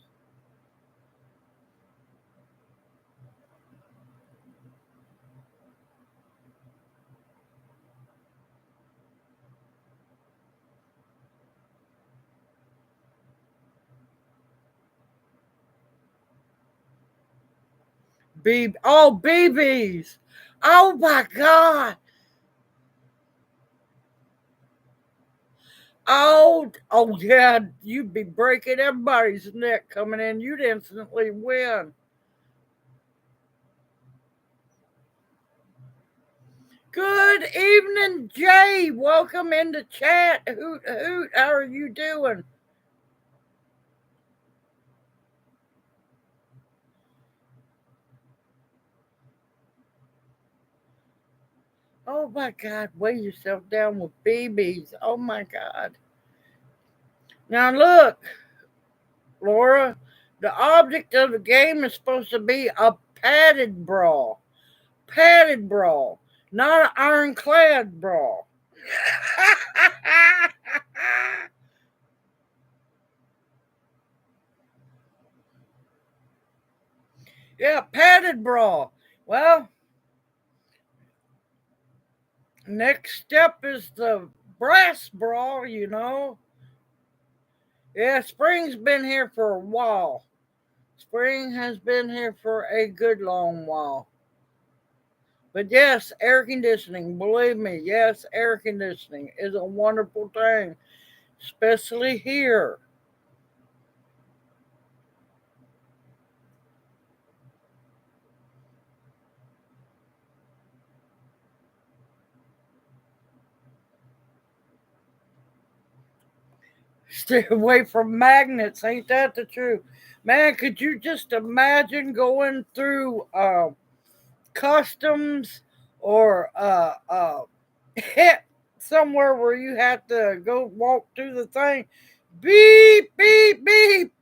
BBs. Oh my God. Oh yeah. You'd be breaking everybody's neck coming in. You'd instantly win. Good evening, Jay. Welcome into chat. Hoot hoot. How are you doing? Oh my God, weigh yourself down with BBs. Oh my God. Now look, Laura, the object of the game is supposed to be a padded bra. Padded bra, not an ironclad bra. Yeah, padded bra. Well, next step is the brass bra, you know. Yeah, spring's been here for a while. Spring has been here for a good long while. But yes, air conditioning, believe me, yes, air conditioning is a wonderful thing, especially here. Stay away from magnets, ain't that the truth? Man, could you just imagine going through customs or hit somewhere where you have to go walk through the thing? Beep, beep, beep.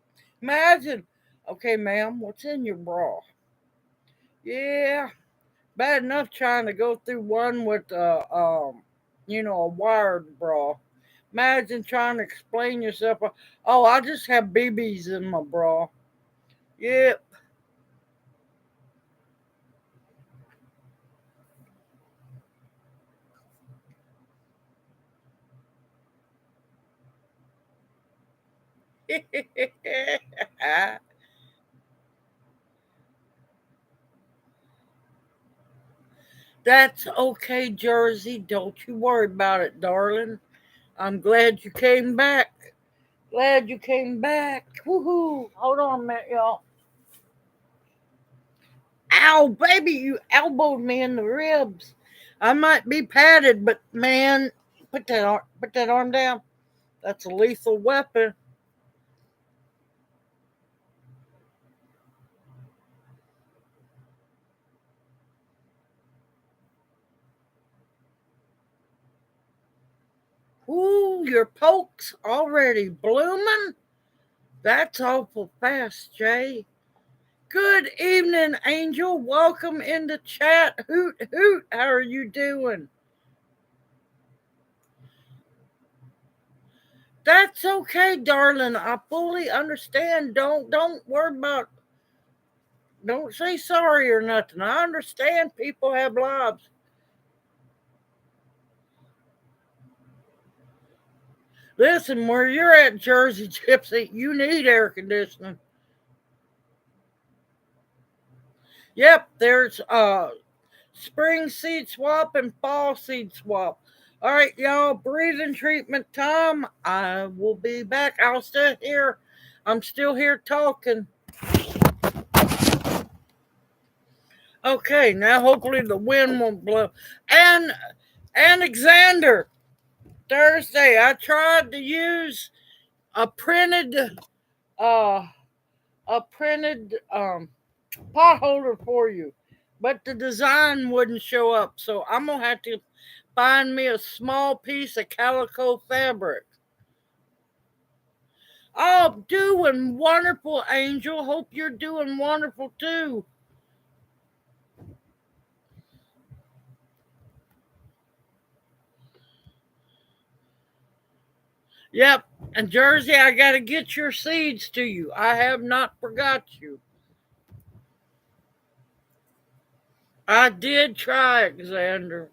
Imagine, okay, ma'am, what's in your bra? Yeah, bad enough trying to go through one with a wired bra. Imagine trying to explain yourself. Oh, I just have BBs in my bra. Yep. That's okay, Jersey. Don't you worry about it, darling. I'm glad you came back. Glad you came back. Woohoo. Hold on a minute, y'all. Ow, baby, you elbowed me in the ribs. I might be padded, but man, put that arm down. That's a lethal weapon. Ooh, your poke's already blooming? That's awful fast, Jay. Good evening, Angel. Welcome in the chat. Hoot hoot. How are you doing? That's okay, darling. I fully understand. Don't worry about. Don't say sorry or nothing. I understand people have lives. Listen, where you're at, Jersey Gypsy, you need air conditioning. Yep, there's spring seed swap and fall seed swap. All right, y'all, breathing treatment time. I will be back. I'll stay here. I'm still here talking. Okay, now hopefully the wind won't blow. And Alexander, Thursday, I tried to use a printed uh a printed pot holder for you, but the design wouldn't show up. So I'm gonna have to find me a small piece of calico fabric. Oh, doing wonderful, Angel. Hope you're doing wonderful too. Yep, and Jersey, I gotta get your seeds to you. I have not forgot you. I did try, Alexander.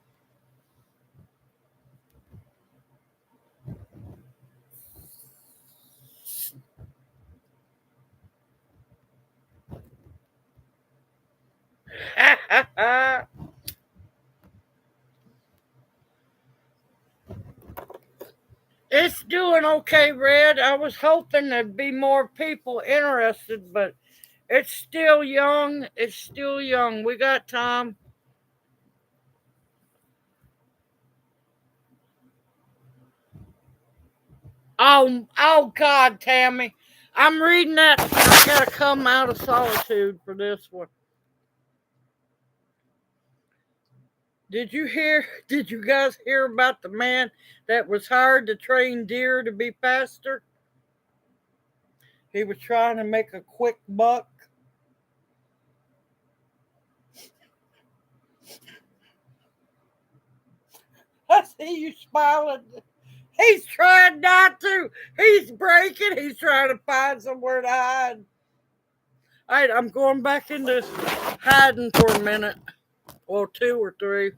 It's doing okay, Red. I was hoping there'd be more people interested, but it's still young. It's still young. We got time. Oh God, Tammy. I'm reading that. I gotta come out of solitude for this one. Did you guys hear about the man that was hired to train deer to be faster? He was trying to make a quick buck. I see you smiling. He's trying not to. He's breaking. He's trying to find somewhere to hide. All right, I'm going back into hiding for a minute. Well, two or three.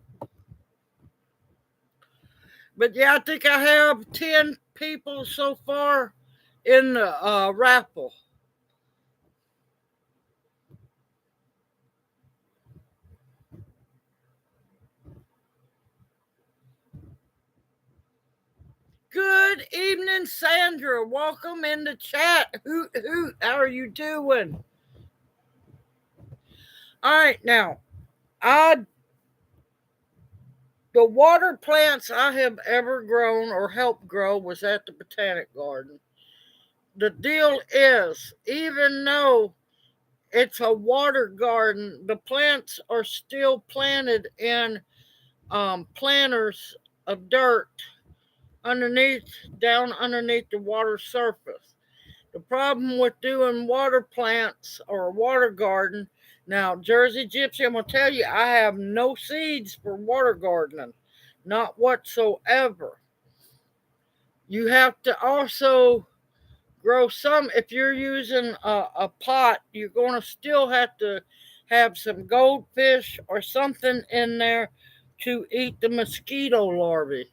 But yeah, I think I have 10 people so far in the raffle. Good evening, Sandra. Welcome in the chat. Hoot, hoot. How are you doing? All right, now, I the water plants I have ever grown or helped grow was at the Botanic Garden. The deal is, even though it's a water garden, the plants are still planted in planters of dirt underneath, down underneath the water surface. The problem with doing water plants or a water garden, now Jersey Gypsy, I'm gonna tell you, I have no seeds for water gardening, not whatsoever. You have to also grow some. If you're using a pot, you're going to still have to have some goldfish or something in there to eat the mosquito larvae.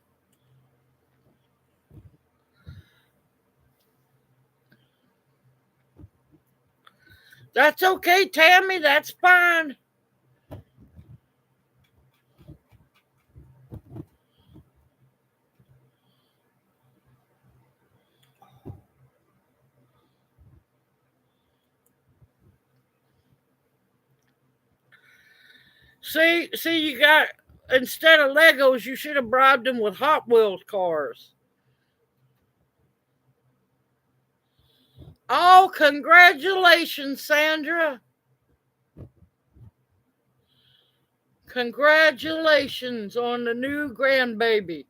That's okay, Tammy. That's fine. See, you got, instead of Legos, you should have bribed them with Hot Wheels cars. Oh, congratulations, Sandra. Congratulations on the new grandbaby.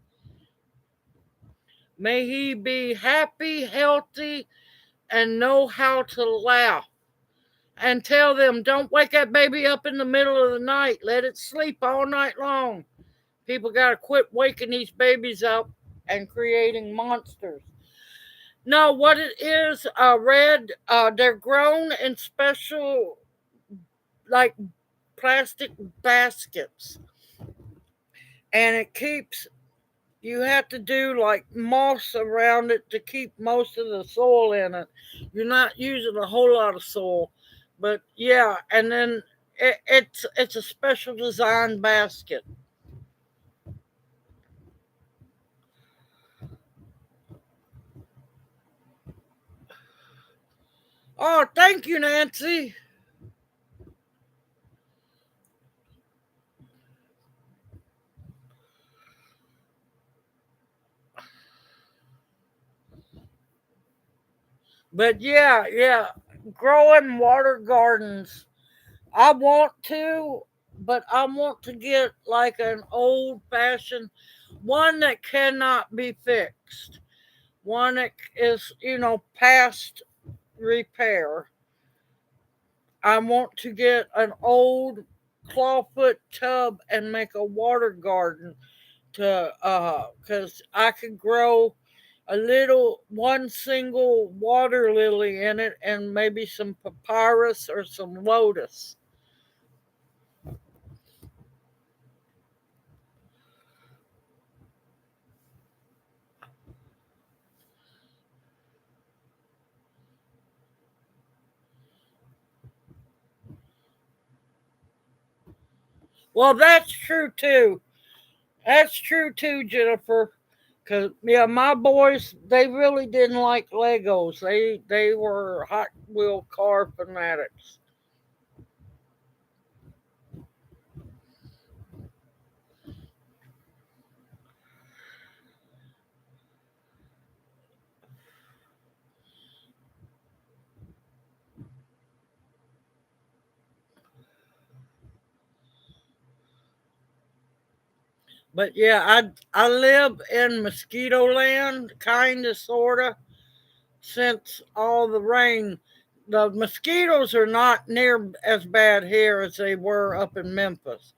May he be happy, healthy, and know how to laugh. And tell them, don't wake that baby up in the middle of the night. Let it sleep all night long. People got to quit waking these babies up and creating monsters. No, what it is, Red, they're grown in special, like, plastic baskets. And it keeps, you have to do like moss around it to keep most of the soil in it. You're not using a whole lot of soil. But yeah, and then it's a special design basket. Oh, thank you, Nancy. But yeah, growing water gardens. I want to, but I want to get like an old fashioned one that cannot be fixed. One that is, past repair. I want to get an old clawfoot tub and make a water garden to because I could grow a little one single water lily in it and maybe some papyrus or some lotus. Well, that's true too. That's true too, Jennifer. Cause yeah, my boys, they really didn't like Legos. They were Hot Wheel car fanatics. But yeah, I live in mosquito land, kinda, sorta, since all the rain. The mosquitoes are not near as bad here as they were up in Memphis.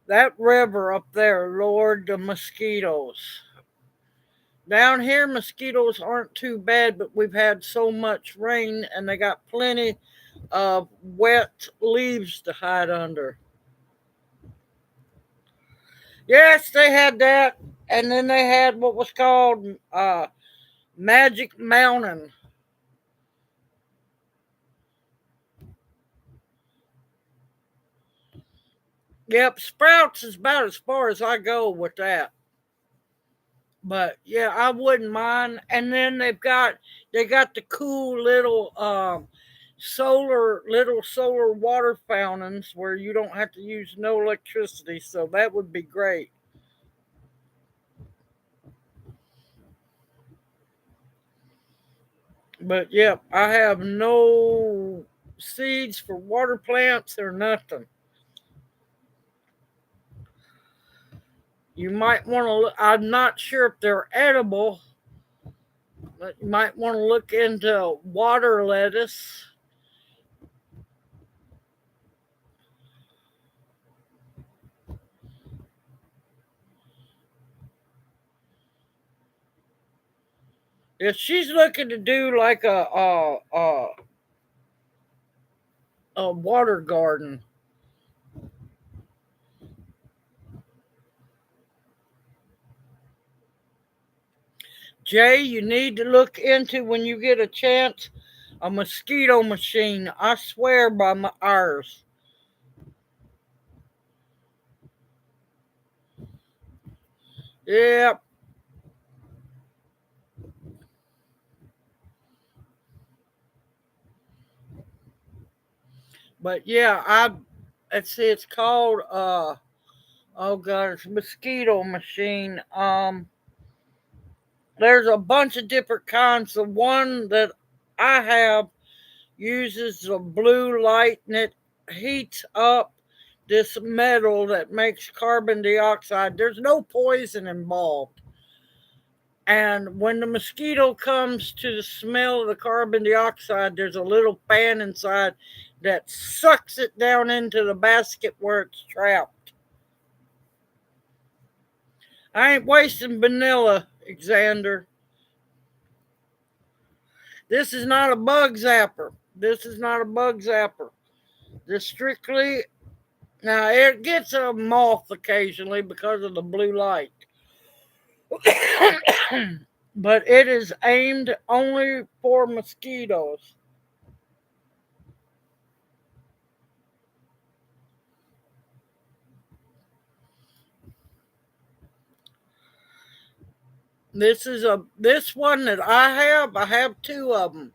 That river up there, Lord, the mosquitoes. Down here, mosquitoes aren't too bad, but we've had so much rain and they got plenty of wet leaves to hide under. Yes, they had that. And then they had what was called Magic Mountain. Yep, Sprouts is about as far as I go with that. But yeah, I wouldn't mind. And then they got the cool little solar water fountains where you don't have to use no electricity, so that would be great. But yeah, I have no seeds for water plants or nothing. You might want to look, I'm not sure if they're edible, but you might want to look into water lettuce. If she's looking to do like a water garden, Jay, you need to look into, when you get a chance, a mosquito machine. I swear by my ours. Yeah, but yeah, let's see, it's called oh god, it's a mosquito machine. There's a bunch of different kinds. The one that I have uses the blue light and it heats up this metal that makes carbon dioxide. There's no poison involved. And when the mosquito comes to the smell of the carbon dioxide, there's a little fan inside that sucks it down into the basket where it's trapped. I ain't wasting vanilla, Xander. This is not a bug zapper. This is not a bug zapper. This strictly, now it gets a moth occasionally because of the blue light. But it is aimed only for mosquitoes. This one that I have. I have two of them.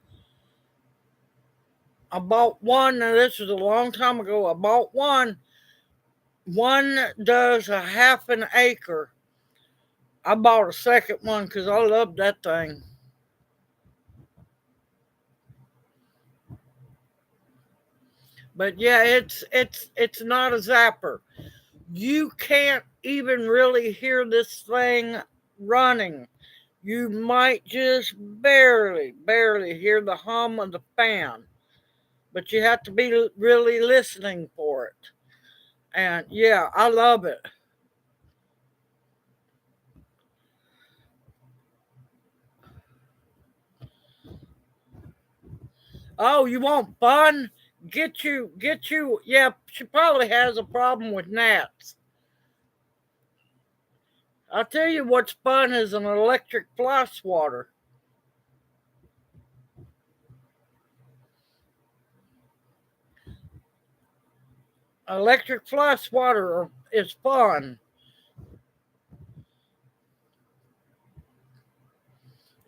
I bought one. Now this was a long time ago. I bought one. One does a half an acre. I bought a second one because I love that thing. But yeah, it's not a zapper. You can't even really hear this thing running. You might just barely hear the hum of the fan, but you have to be really listening for it. And yeah, I love it. Oh, you want fun? Get you. Yeah, she probably has a problem with gnats. I'll tell you what's fun is an electric fly swatter. Electric fly swatter is fun.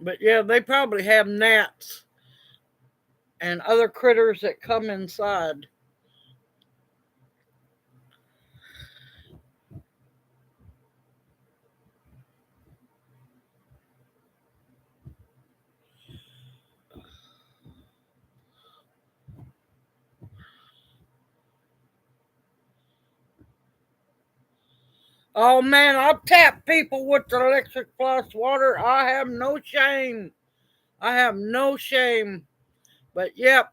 But yeah, they probably have gnats and other critters that come inside. Oh man, I've tapped people with the electric flush water. I have no shame. I have no shame. But yep,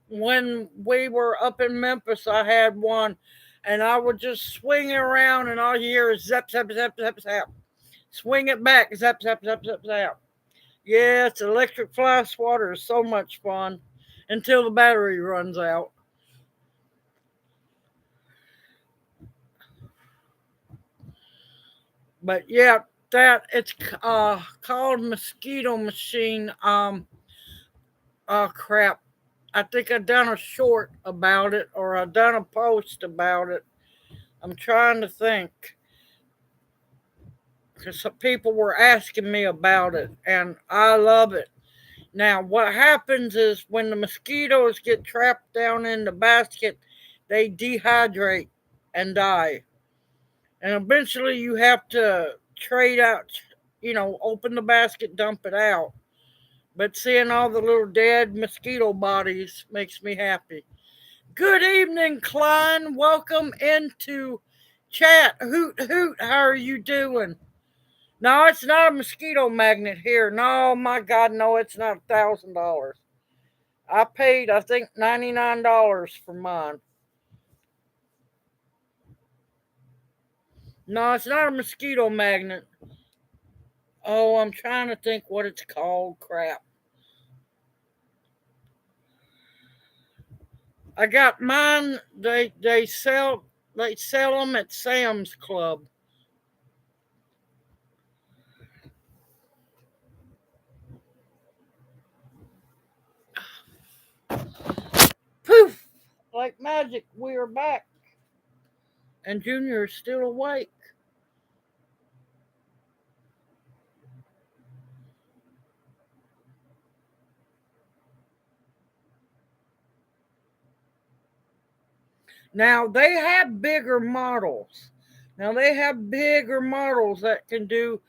when we were up in Memphis, I had one, and I would just swing it around, and all you hear is zap, zap, zap, zap, zap. Swing it back, zap, zap, zap, zap, zap. Yes, electric flash water is so much fun until the battery runs out. But yeah, that it's called mosquito machine. Oh crap. I think I done a short about it or I done a post about it. I'm trying to think because some people were asking me about it and I love it. Now, what happens is when the mosquitoes get trapped down in the basket, they dehydrate and die. And eventually you have to trade out, open the basket, dump it out. But seeing all the little dead mosquito bodies makes me happy. Good evening, Klein. Welcome into chat. Hoot, hoot. How are you doing? No, it's not a mosquito magnet here. No, my God, no, it's not $1,000. I paid, I think, $99 for mine. No, it's not a mosquito magnet. Oh, I'm trying to think what it's called. Crap. I got mine. They sell them at Sam's Club. Poof! Like magic, we are back, and Junior is still awake. Now they have bigger models. Now they have bigger models that can do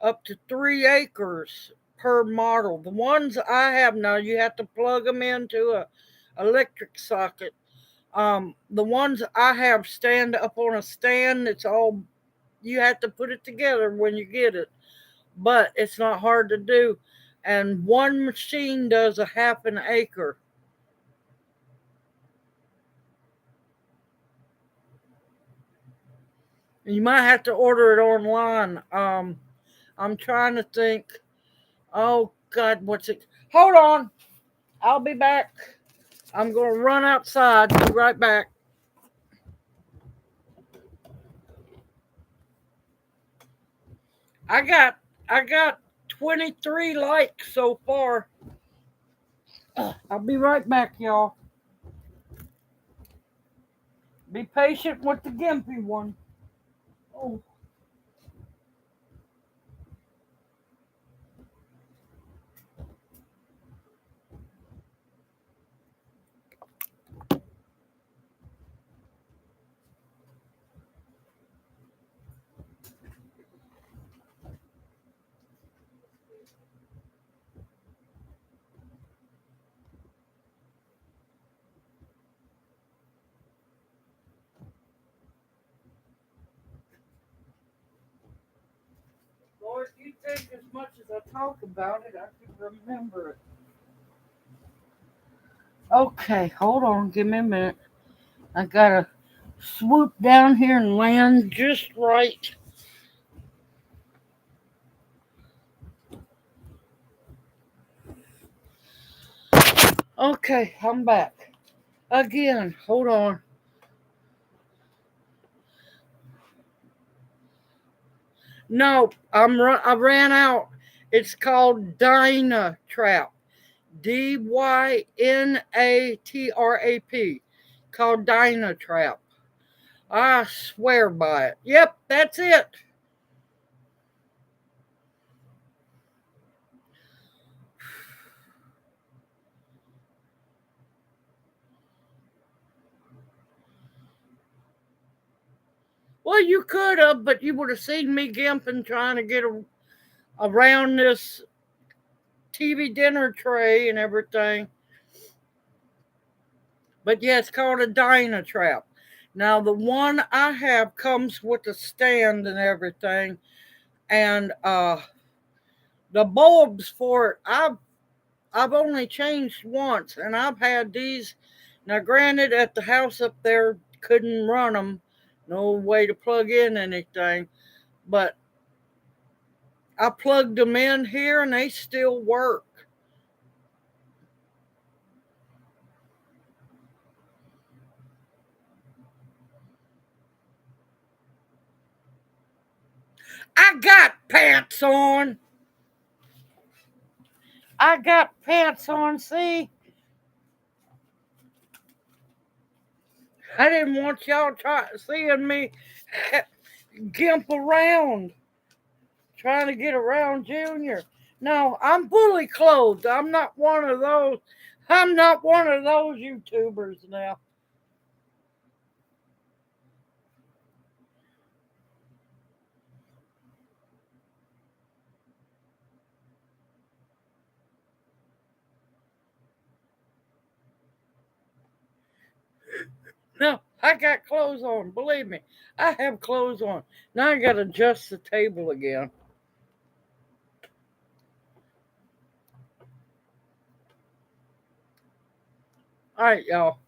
up to 3 acres per model. The ones I have now, you have to plug them into a electric socket. The ones I have stand up on a stand. It's all you have to put it together when you get it, but it's not hard to do. And one machine does a half an acre. You might have to order it online. I'm trying to think. Oh God, what's it? Hold on, I'll be back. I'm gonna run outside. Be right back. I got I got 23 likes so far. I'll be right back, y'all. Be patient with the gimpy one. Oh. Lord, you think as much as I talk about it, I can remember it. Okay, hold on. Give me a minute. I gotta swoop down here and land just right. Okay, I'm back. Again, hold on. No, I ran out. It's called Dyna Trap. Dynatrap. Called Dyna Trap. I swear by it. Yep, that's it. Well, you could have, but you would have seen me gimping trying to get around this TV dinner tray and everything. But yeah, it's called a Dyna Trap. Now the one I have comes with a stand and everything, and the bulbs for it I've only changed once, and I've had these. Now, granted, at the house up there, couldn't run them, no way to plug in anything, but I plugged them in here and they still work. I got pants on. I got pants on, see? I didn't want y'all seeing me gimp around, trying to get around Junior. No, I'm fully clothed. I'm not one of those. I'm not one of those YouTubers now. No, I got clothes on. Believe me, I have clothes on. Now I got to adjust the table again. All right, y'all.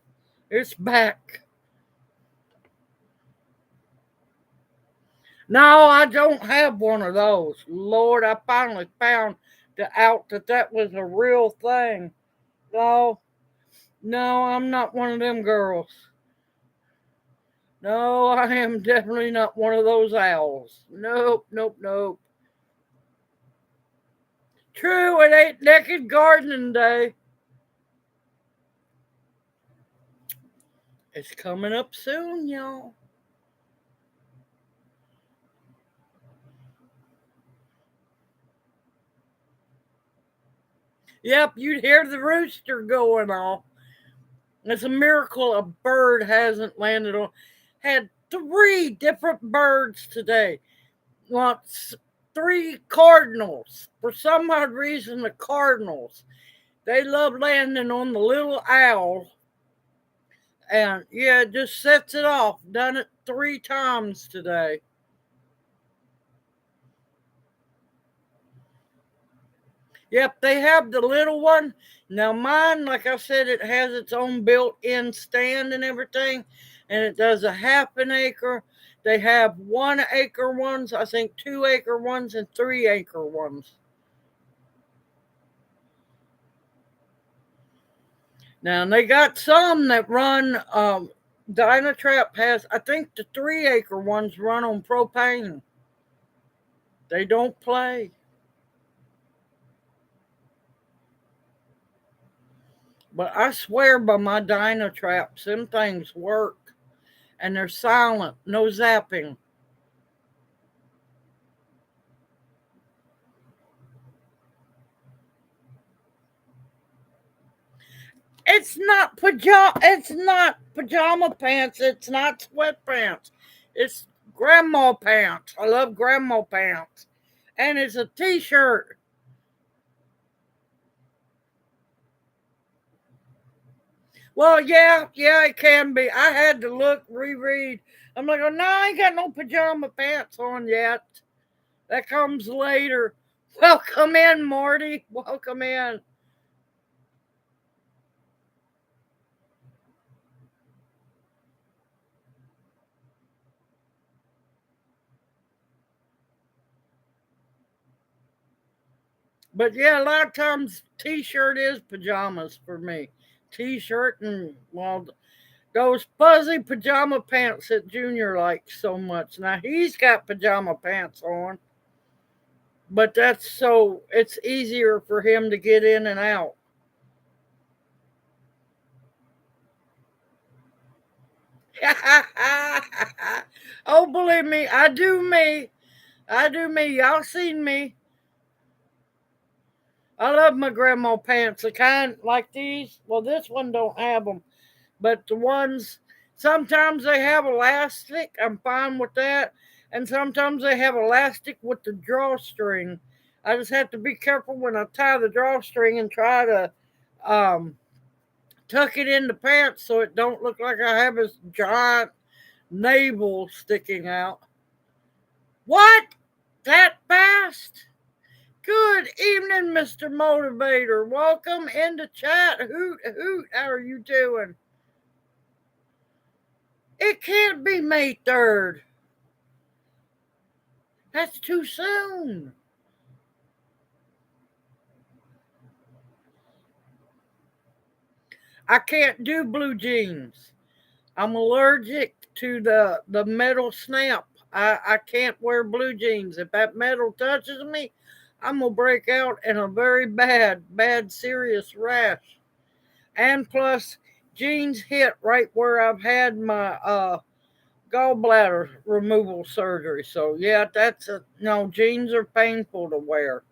It's back. No, I don't have one of those. Lord, I finally found out that was a real thing. No, no, I'm not one of them girls. No, I am definitely not one of those owls. Nope, nope, nope. True, it ain't naked gardening day. It's coming up soon, y'all. Yep, you'd hear the rooster going off. It's a miracle a bird hasn't landed on. Had three different birds today. Well, three cardinals. For some odd reason, the cardinals. They love landing on the little owl. And yeah, it just sets it off. Done it 3 times today. Yep, they have the little one. Now, mine, like I said, it has its own built in stand and everything, and it does a half an acre. They have 1 acre ones, I think 2 acre ones, and 3 acre ones. Now, they got some that run, Dynatrap has, I think the 3 acre ones run on propane. They don't play. But I swear by my Dynatraps, them things work. And they're silent, no zapping. It's not pajama pants. It's not sweatpants. It's grandma pants. I love grandma pants. And it's a t-shirt. Well, yeah, it can be. I had to reread. I'm like, oh, no, I ain't got no pajama pants on yet. That comes later. Welcome in, Morty. Welcome in. But yeah, a lot of times t-shirt is pajamas for me. T-shirt and, well, those fuzzy pajama pants that Junior likes so much. Now he's got pajama pants on, but that's so it's easier for him to get in and out. Oh, believe me, I do me. I do me. Y'all seen me. I love my grandma pants. The kind like these. Well, this one don't have them, but the ones sometimes they have elastic. I'm fine with that, and sometimes they have elastic with the drawstring. I just have to be careful when I tie the drawstring and try to um, tuck it in the pants so it don't look like I have this giant navel sticking out. What? That fast? Good evening, Mr. Motivator. Welcome into chat. Hoot, hoot. How are you doing? It can't be May 3rd. That's too soon. I can't do blue jeans. I'm allergic to the metal snap. I can't wear blue jeans. If that metal touches me, I'm going to break out in a very bad, serious rash. And plus, jeans hit right where I've had my gallbladder removal surgery. So, yeah, no, jeans are painful to wear.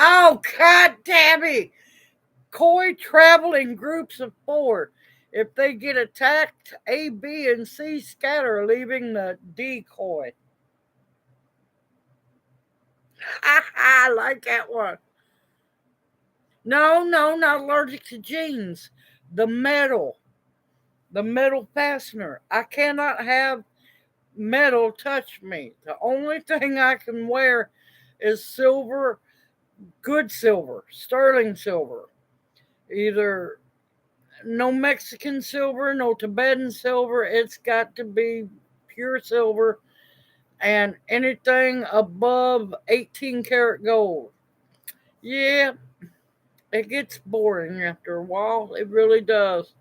Oh, God damn it. Koi travel in groups of 4. If they get attacked, A, B, and C scatter, leaving the decoy. I like that one. No, not allergic to jeans. The metal fastener. I cannot have metal touch me. The only thing I can wear is silver, good silver, sterling silver. Either no Mexican silver, no Tibetan silver. It's got to be pure silver, and anything above 18 karat gold. Yeah, it gets boring after a while. It really does.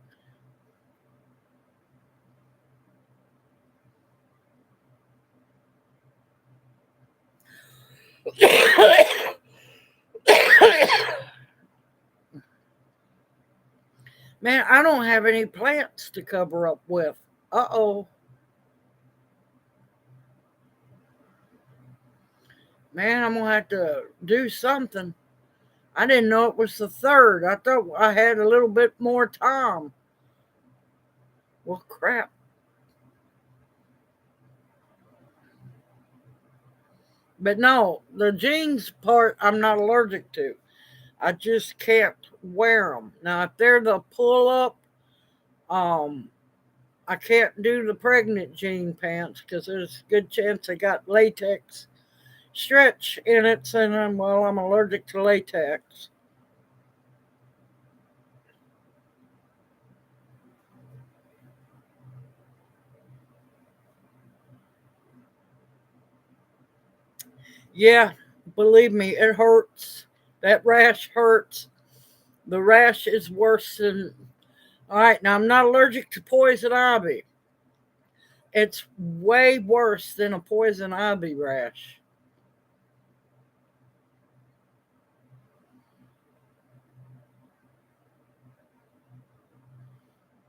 Man, I don't have any plants to cover up with. Uh-oh. Man, I'm going to have to do something. I didn't know it was the 3rd. I thought I had a little bit more time. Well, crap. But no, the jeans part I'm not allergic to. I just can't wear them. Now, if they're the pull up, um, I can't do the pregnant jean pants because there's a good chance they got latex stretch in it, and I'm allergic to latex. Yeah, believe me, it hurts. That rash hurts. The rash is worse than. All right, now I'm not allergic to poison ivy. It's way worse than a poison ivy rash.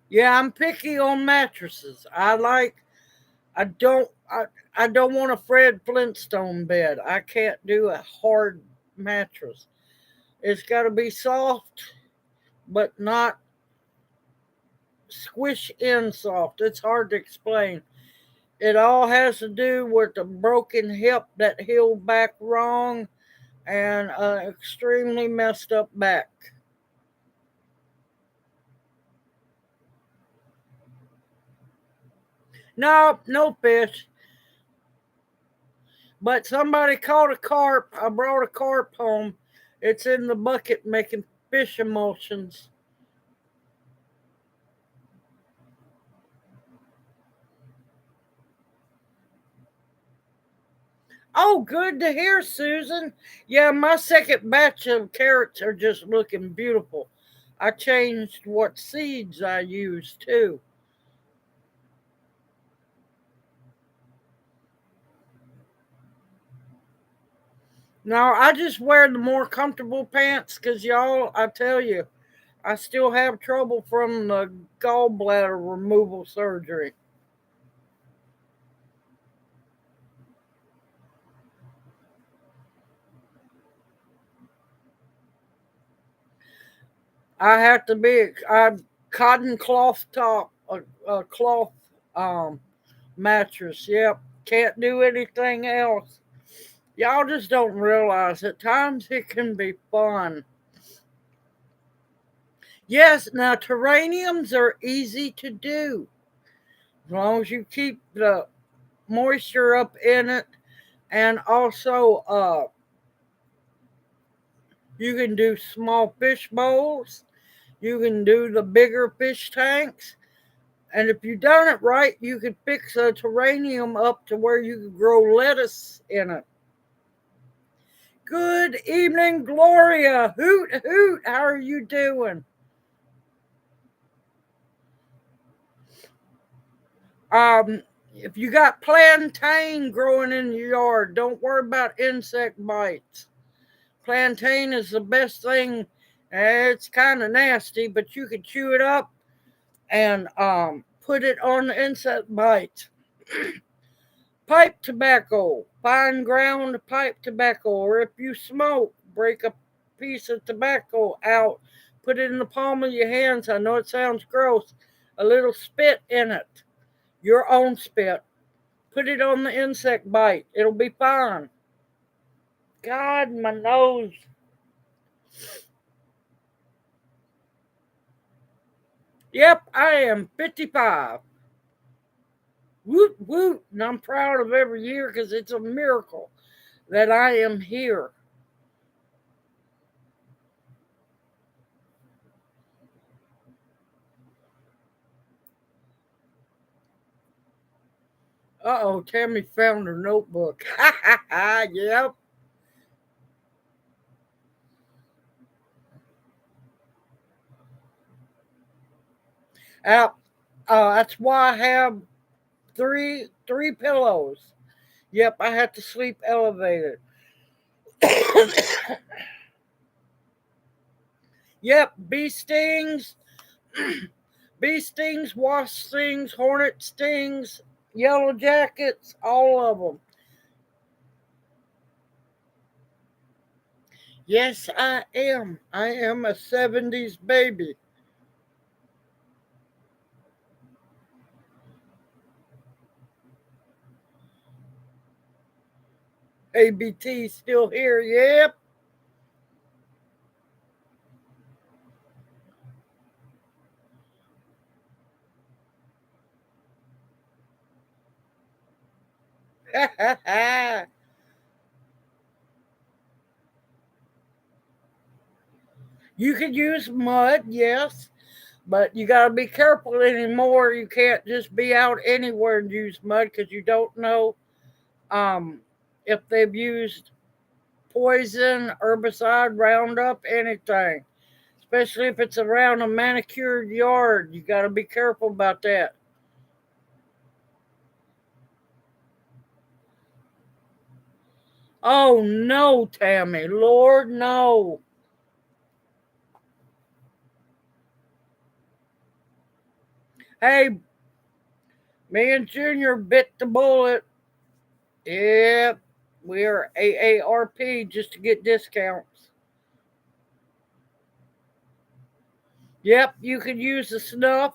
Yeah, I'm picky on mattresses. I don't want a Fred Flintstone bed. I can't do a hard mattress. It's got to be soft, but not squish in soft. It's hard to explain. It all has to do with the broken hip that healed back wrong and extremely messed up back. No, no fish. But somebody caught a carp. I brought a carp home. It's in the bucket making fish emulsions. Oh, good to hear, Susan. Yeah, my second batch of carrots are just looking beautiful. I changed what seeds I used too. Now, I just wear the more comfortable pants because, y'all, I tell you, I still have trouble from the gallbladder removal surgery. I have to be a cotton cloth top, a cloth mattress. Yep, can't do anything else. Y'all just don't realize at times it can be fun. Yes, now terrariums are easy to do as long as you keep the moisture up in it, and also you can do small fish bowls, you can do the bigger fish tanks, and if you done it right, you could fix a terrarium up to where you could grow lettuce in it. Good evening, Gloria. Hoot hoot, how are you doing? If you got plantain growing in your yard, don't worry about insect bites. Plantain is the best thing. It's kind of nasty, but you can chew it up and put it on the insect bites. Pipe tobacco, fine ground pipe tobacco, or if you smoke, break a piece of tobacco out, put it in the palm of your hands. I know it sounds gross. A little spit in it, your own spit. Put it on the insect bite. It'll be fine. God, my nose. Yep, I am 55. Woot woot. And I'm proud of every year because it's a miracle that I am here. Uh-oh, Tammy found her notebook. Ha ha ha, yep. Out. That's why I have three pillows. Yep, I have to sleep elevated. Yep, bee stings, bee stings, wasp stings, hornet stings, yellow jackets, all of them. Yes, I am. I am a 70s baby. ABT still here. Yep. You could use mud, yes, but you got to be careful anymore. You can't just be out anywhere and use mud because you don't know um, if they've used poison, herbicide, Roundup, anything. Especially if it's around a manicured yard. You got to be careful about that. Oh no, Tammy. Lord, no. Hey, me and Junior bit the bullet. Yep. We are AARP just to get discounts. Yep, you could use the snuff.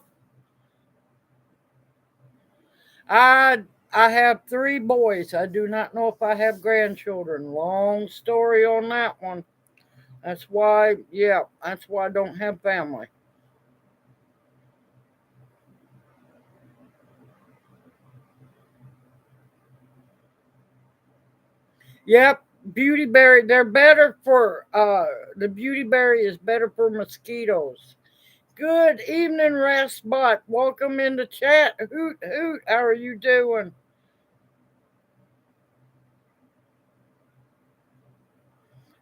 I I have three boys. I do not know if I have grandchildren. Long story on that one. That's why, yeah, that's why I don't have family. Yep, beautyberry. They're better for the beautyberry is better for mosquitoes. Good evening, Raspbot. Welcome in the chat. Hoot hoot. How are you doing?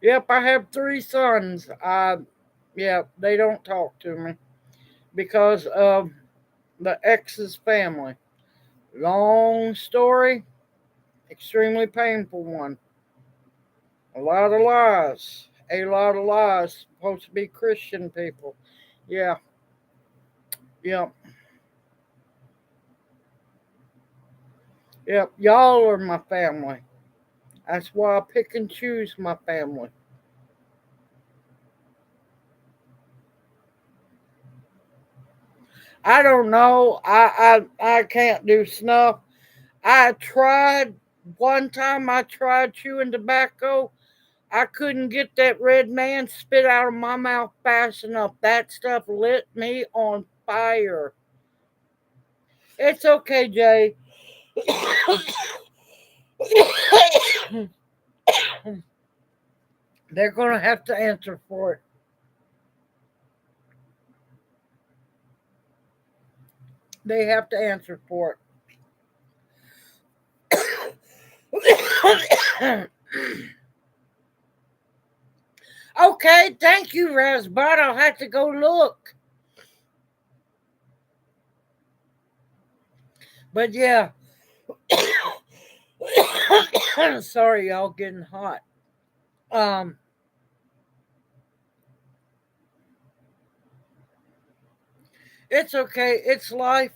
Yep, I have three sons. Yeah, they don't talk to me because of the ex's family. Long story, extremely painful one. A lot of lies. A lot of lies. Supposed to be Christian people. Yeah, yep, yep. Y'all are my family. That's why I pick and choose my family. I don't know. I can't do snuff. I tried one time. I tried chewing tobacco. I couldn't get that red man spit out of my mouth fast enough. That stuff lit me on fire. It's okay, Jay. They're going to have to answer for it. They have to answer for it. Okay, thank you, Razbot. I'll have to go look. But yeah, sorry, y'all, getting hot. Um, it's okay. It's life.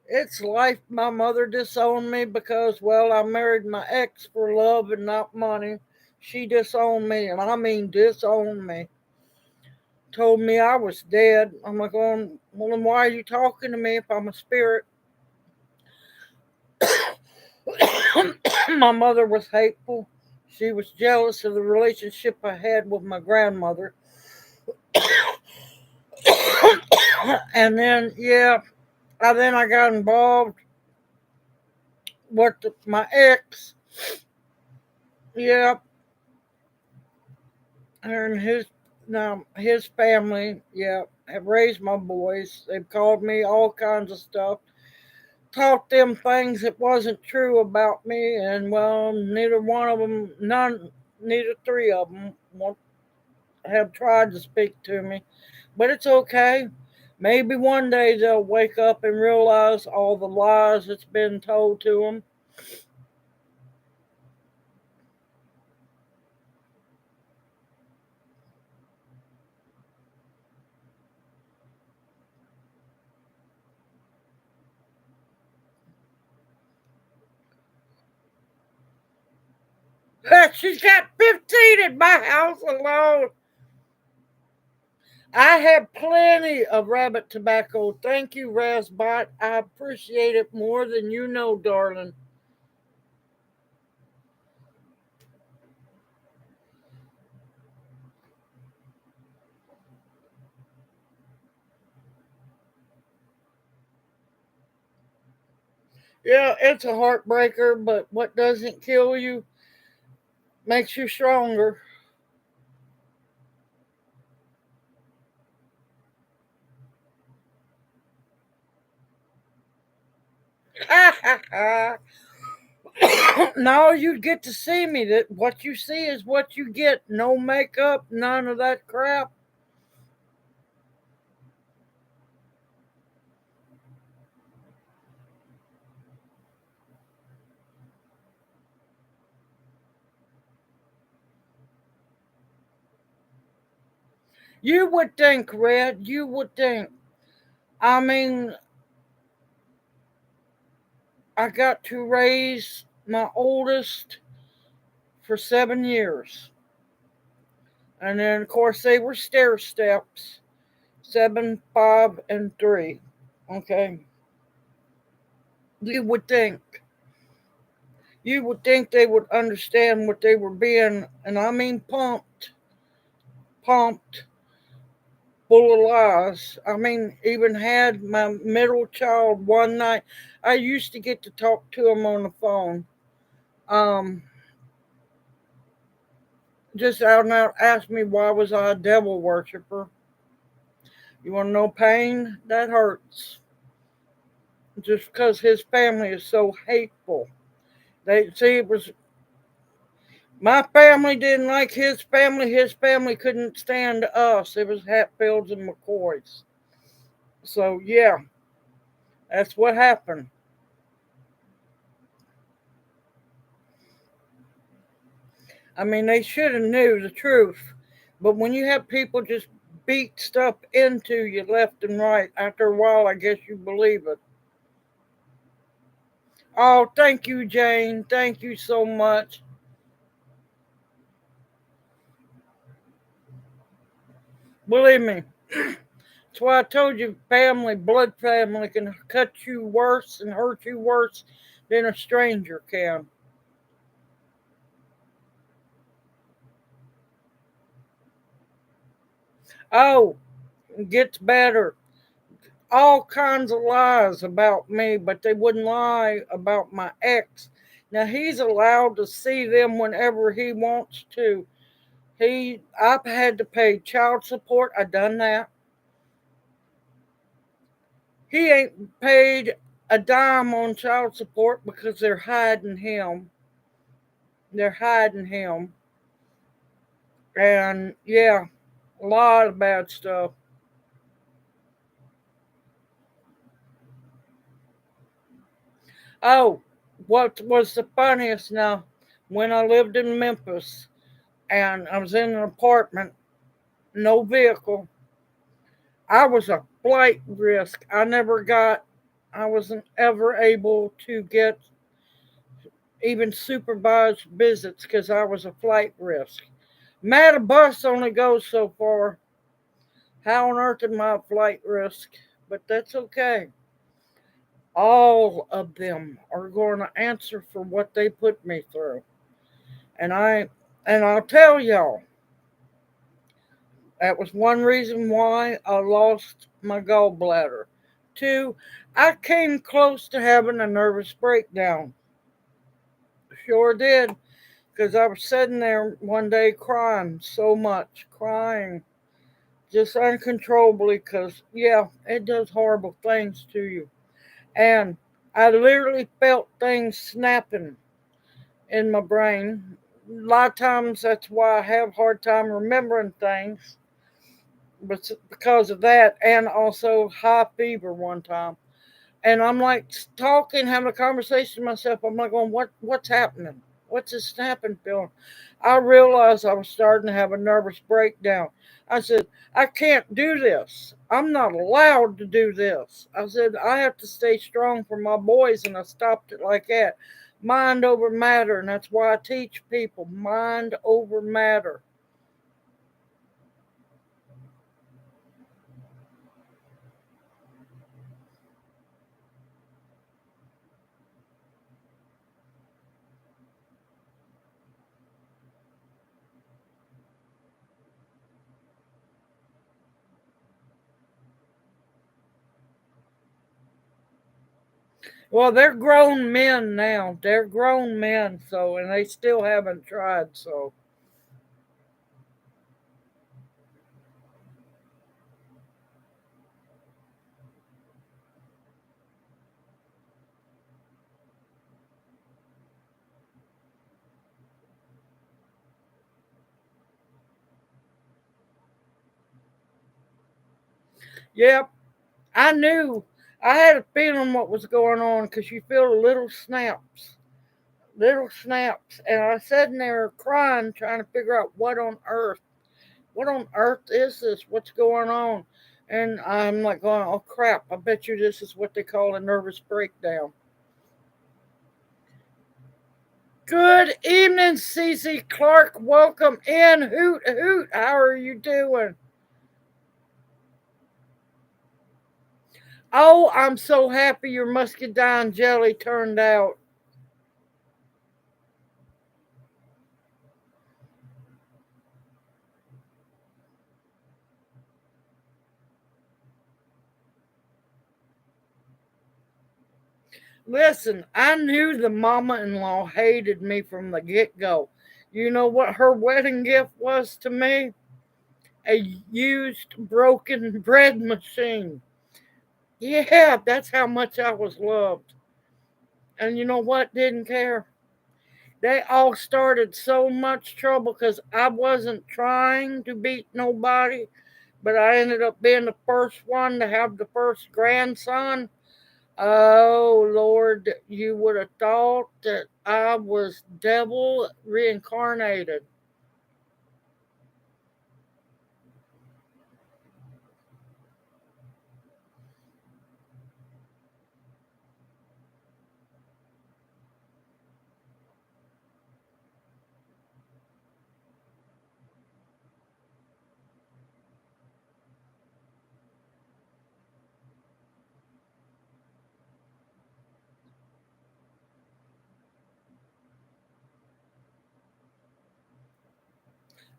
It's life. My mother disowned me because, well, I married my ex for love and not money. She disowned me, and I mean disowned me. Told me I was dead. I'm like, well, then why are you talking to me if I'm a spirit? My mother was hateful. She was jealous of the relationship I had with my grandmother. And then, yeah, then I got involved with my ex. Yeah, and his family, yeah, have raised my boys. They've called me all kinds of stuff, taught them things that wasn't true about me, and well, neither three of them have tried to speak to me, but it's okay. Maybe one day they'll wake up and realize all the lies that's been told to them. She's got 15 in my house alone. I have plenty of rabbit tobacco. Thank you, Razbot. I appreciate it more than you know, darling. Yeah, it's a heartbreaker, but what doesn't kill you makes you stronger. No, you get to see me. That what you see is what you get. No makeup, none of that crap. You would think, Red. You would think. I mean, I got to raise my oldest for 7 years. And then, of course, they were stair steps 7, 5, and 3. Okay. You would think. You would think they would understand what they were being, and I mean pumped full of lies. I mean, even had my middle child one night. I used to get to talk to him on the phone. Um, just out and out asked me why was I a devil worshiper. You want to know pain? That hurts. Just because his family is so hateful. They see it was my family didn't like his family. His family couldn't stand us. It was Hatfields and McCoys. So yeah, that's what happened. I mean, they should have knew the truth, but when you have people just beat stuff into you left and right, after a while, I guess you believe it. Oh, thank you, Jane. Thank you so much. Believe me, That's why I told you family, blood family can cut you worse and hurt you worse than a stranger can. Oh, it gets better. All kinds of lies about me, but they wouldn't lie about my ex. Now he's allowed to see them whenever he wants to. I've had to pay child support. I done that. He ain't paid a dime on child support because they're hiding him. They're hiding him. And yeah, a lot of bad stuff. Oh, what was the funniest now? When I lived in Memphis and I was in an apartment, no vehicle, I was a flight risk. I wasn't ever able to get even supervised visits because I was a flight risk. Mad a bus only goes so far. How on earth am I a flight risk? But that's okay. All of them are going to answer for what they put me through. And I'll tell y'all, that was one reason why I lost my gallbladder. Two, I came close to having a nervous breakdown. Sure did, because I was sitting there one day crying so much, crying just uncontrollably, because, yeah, it does horrible things to you. And I literally felt things snapping in my brain. A lot of times that's why I have a hard time remembering things, but because of that, and also high fever one time. And I'm like talking, having a conversation with myself. I'm like going, what's happening? What's this snapping feeling? I realized I was starting to have a nervous breakdown. I said, I can't do this. I'm not allowed to do this. I said, I have to stay strong for my boys, and I stopped it like that. Mind over matter, and that's why I teach people mind over matter. Well, they're grown men now. They're grown men, so, and they still haven't tried, so. Yep, I knew. I had a feeling what was going on because you feel little snaps. And I sat in there crying, trying to figure out what on earth is this? What's going on? And I'm like going, oh crap, I bet you this is what they call a nervous breakdown. Good evening, Cece Clark. Welcome in. Hoot, hoot. How are you doing? Oh, I'm so happy your muscadine jelly turned out. Listen, I knew the mama in law hated me from the get go. You know what her wedding gift was to me? A used broken bread machine. Yeah, that's how much I was loved. And you know what? Didn't care. They all started so much trouble because I wasn't trying to beat nobody, but I ended up being the first one to have the first grandson. Oh Lord, you would have thought that I was devil reincarnated.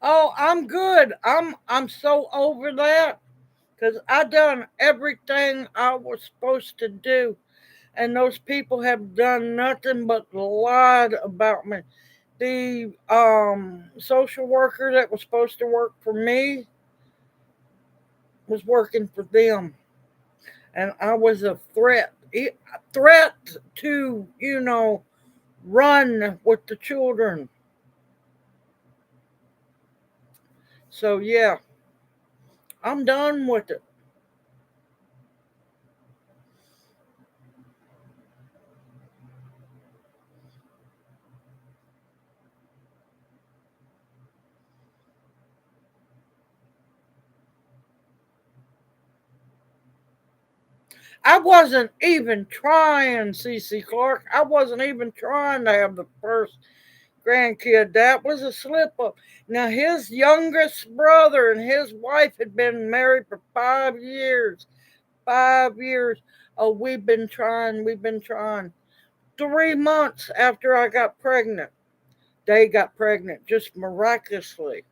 Oh, I'm good. I'm so over that because I done everything I was supposed to do, and those people have done nothing but lied about me. The social worker that was supposed to work for me was working for them, and I was a threat to run with the children. So yeah, I'm done with it. I wasn't even trying, CC Clark. I wasn't even trying to have the first grandkid. That was a slip up. Now, his youngest brother and his wife had been married for 5 years. 5 years. Oh, we've been trying. 3 months after I got pregnant, they got pregnant just miraculously.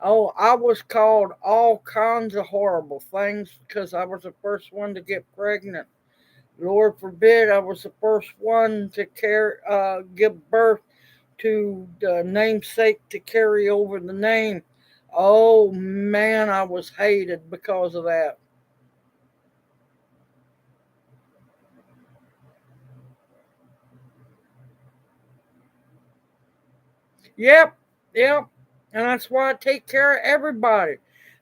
Oh, I was called all kinds of horrible things because I was the first one to get pregnant. Lord forbid I was the first one to give birth to the namesake to carry over the name. Oh man, I was hated because of that. Yep, yep. And that's why I take care of everybody.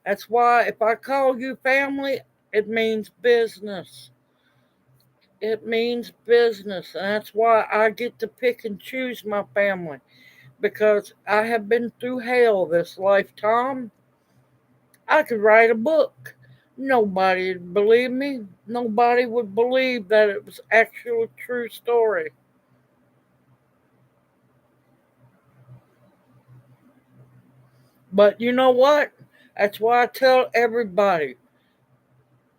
That's why if I call you family, it means business. It means business. And that's why I get to pick and choose my family because I have been through hell this lifetime. I could write a book. Nobody would believe me. Nobody would believe that it was actual true story. But you know what? That's why I tell everybody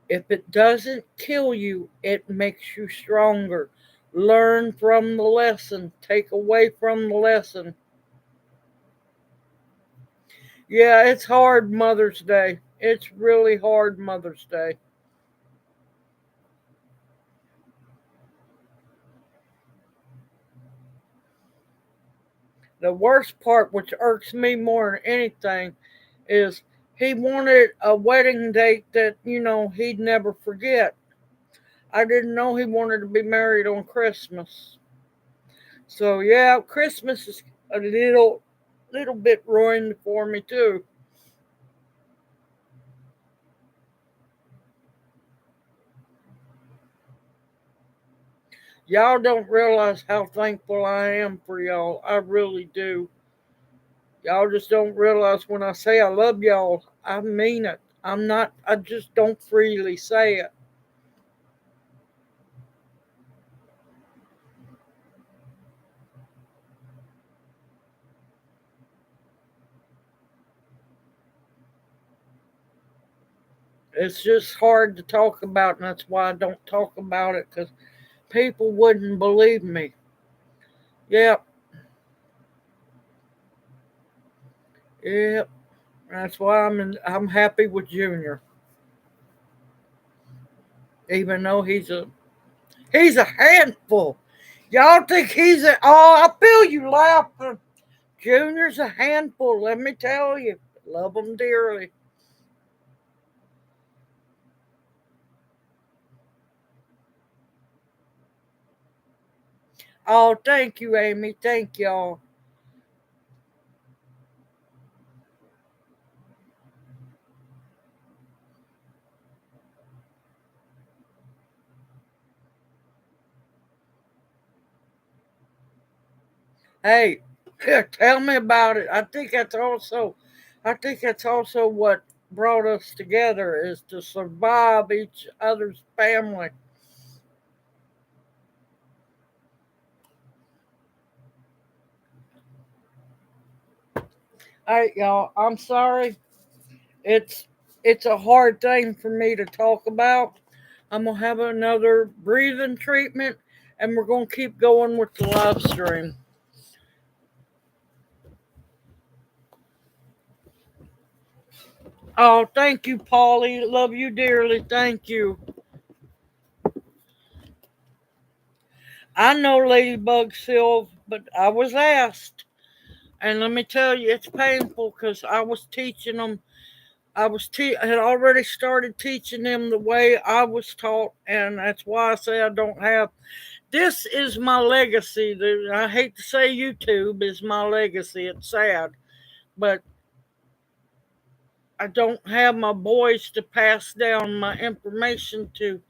if it doesn't kill you, it makes you stronger. Learn from the lesson, take away from the lesson. Yeah, it's hard Mother's Day. It's really hard Mother's Day. The worst part, which irks me more than anything, is he wanted a wedding date that, he'd never forget. I didn't know he wanted to be married on Christmas. So yeah, Christmas is a little bit ruined for me too. Y'all don't realize how thankful I am for y'all. I really do. Y'all just don't realize when I say I love y'all, I mean it. I just don't freely say it. It's just hard to talk about, and that's why I don't talk about it because people wouldn't believe me. Yep, yep. That's why I'm happy with Junior, even though he's a handful. Y'all think he's a oh I feel you laughing. Junior's a handful. Let me tell you, love him dearly. Oh, thank you, Amy. Thank y'all. Hey, tell me about it. I think that's also what brought us together is to survive each other's family. All right, y'all. I'm sorry. It's it's a hard thing for me to talk about. I'm gonna have another breathing treatment, and we're gonna keep going with the live stream. Oh, thank you, Paulie. Love you dearly. Thank you. I know Ladybug Silv, but I was asked. And let me tell you, it's painful because I was teaching them. Had already started teaching them the way I was taught, and that's why I say I don't have. This is my legacy. I hate to say YouTube is my legacy. It's sad, but I don't have my boys to pass down my information to.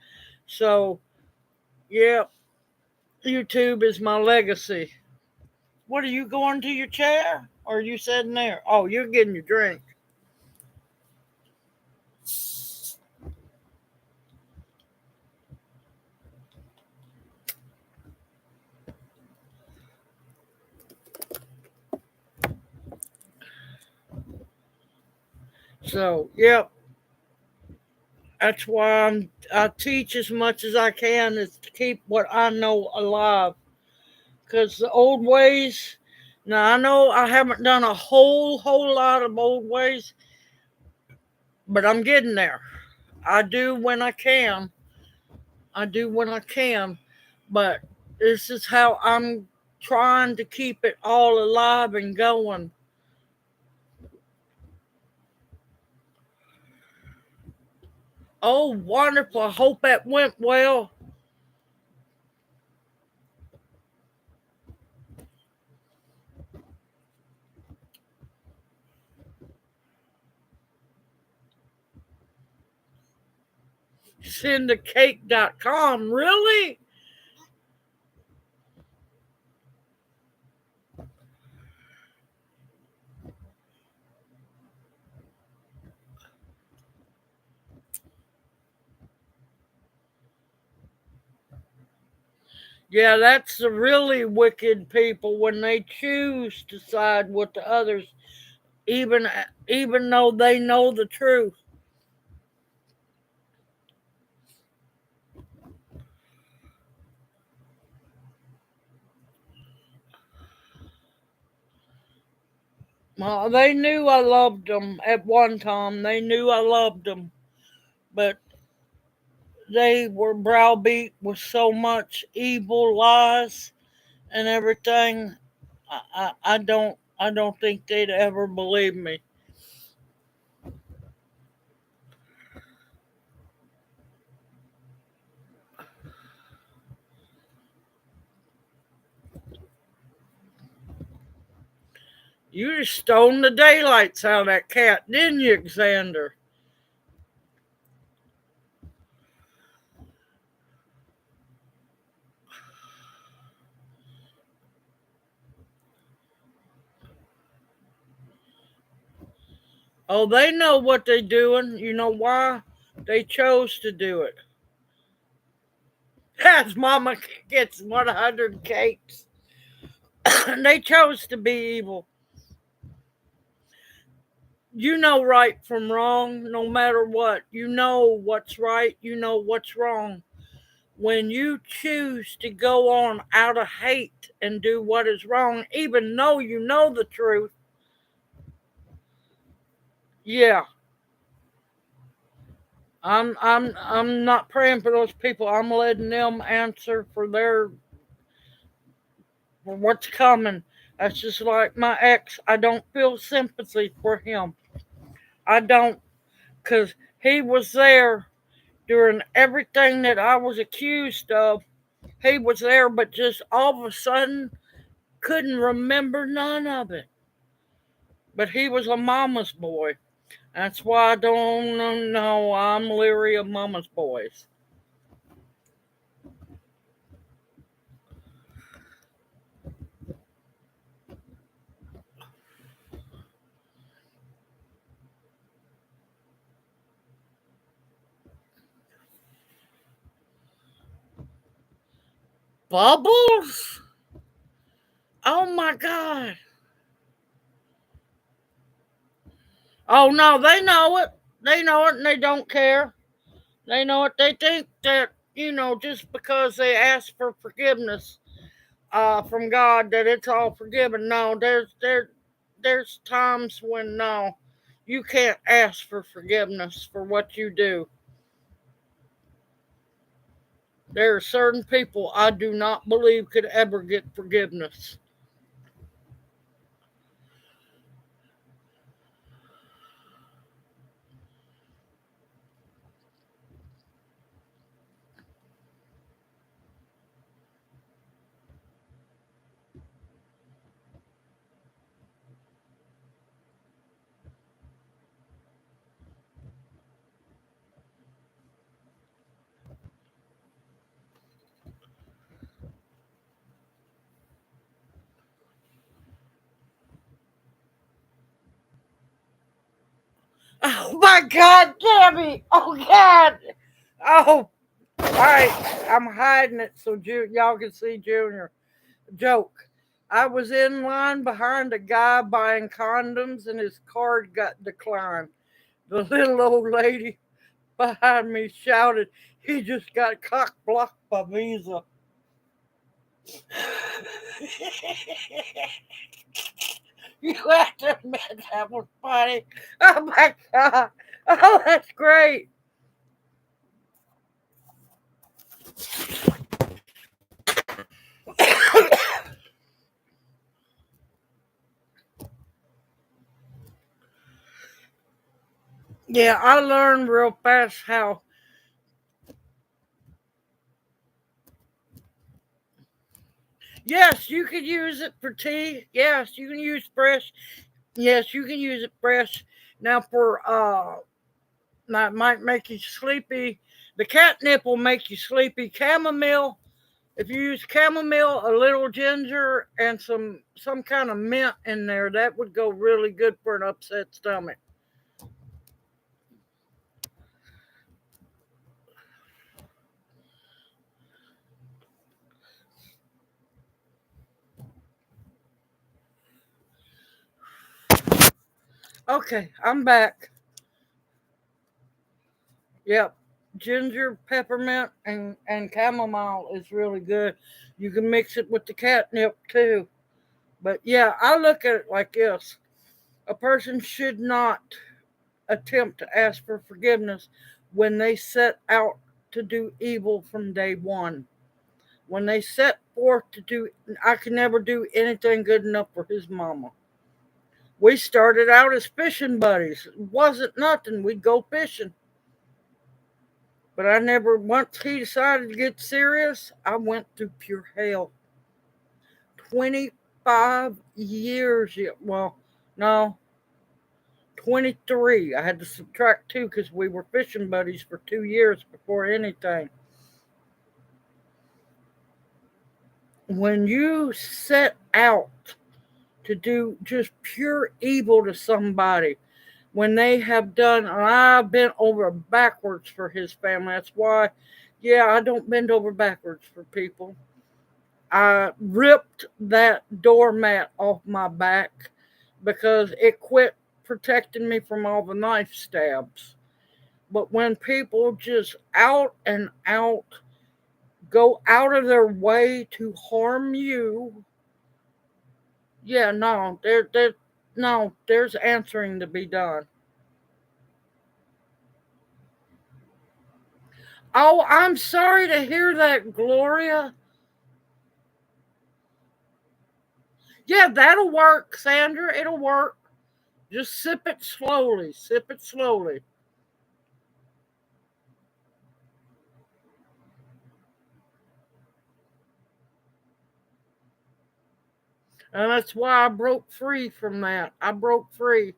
So, yeah, YouTube is my legacy. What are you going to your chair? Or are you sitting there? Oh, you're getting your drink. So, yep, that's why I teach as much as I can is to keep what I know alive. Because the old ways, now I know I haven't done a whole lot of old ways, but I'm getting there. I do when I can. I do when I can, but this is how I'm trying to keep it all alive and going. Oh, wonderful. I hope that went well. Syndicate.com. Really? Yeah, that's the really wicked people when they choose to side with the others, even even though they know the truth. Well, they knew I loved them at one time. They knew I loved them, but they were browbeat with so much evil lies and everything. I don't think they'd ever believe me. You just stoned the daylights out of that cat, didn't you, Xander? Oh, they know what they're doing. You know why? They chose to do it. As Mama gets 100 cakes. They chose to be evil. You know right from wrong, no matter what. You know what's right, you know what's wrong. When you choose to go on out of hate and do what is wrong, even though you know the truth, yeah, I'm not praying for those people. I'm letting them answer for what's coming. That's just like my ex. I don't feel sympathy for him. I don't, because he was there during everything that I was accused of. He was there, but just all of a sudden couldn't remember none of it. But he was a mama's boy. That's why I don't know. I'm leery of mama's boys. Bubbles? Oh my God. Oh no, they know it. They know it and they don't care. They know it. They think that, just because they ask for forgiveness from God that it's all forgiven. No, there's times when no. You can't ask for forgiveness for what you do. There are certain people I do not believe could ever get forgiveness. Oh my God, Gabby! Oh God! Oh, all right. I'm hiding it so y'all can see Junior. Joke. I was in line behind a guy buying condoms and his card got declined. The little old lady behind me shouted, "He just got cock blocked by Visa." You have to admit that was funny. Oh my God. Oh, that's great. Yeah, I learned real fast how. Yes, you can use it for tea. Yes, you can use fresh. Yes, you can use it fresh. Now for that might make you sleepy. The catnip will make you sleepy. Chamomile. If you use chamomile, a little ginger, and some kind of mint in there, that would go really good for an upset stomach. Okay, I'm back. Yep. Ginger, peppermint, and chamomile is really good. You can mix it with the catnip too. But yeah, I look at it like this: a person should not attempt to ask for forgiveness when they set out to do evil from day one. When they set forth to do, I could never do anything good enough for his mama. We started out as fishing buddies. It wasn't nothing. We'd go fishing. But I never, once he decided to get serious, I went through pure hell. 25 years, well, no, 23. I had to subtract two because we were fishing buddies for 2 years before anything. When you set out to do just pure evil to somebody, when they have done, and I've been over backwards for his family. That's why, yeah, I don't bend over backwards for people. I ripped that doormat off my back because it quit protecting me from all the knife stabs. But when people just out and out go out of their way to harm you, yeah, no, no, there's answering to be done. Oh, I'm sorry to hear that, Gloria. Yeah, that'll work, Sandra. It'll work. Just sip it slowly. Sip it slowly. And that's why I broke free from that. I broke free.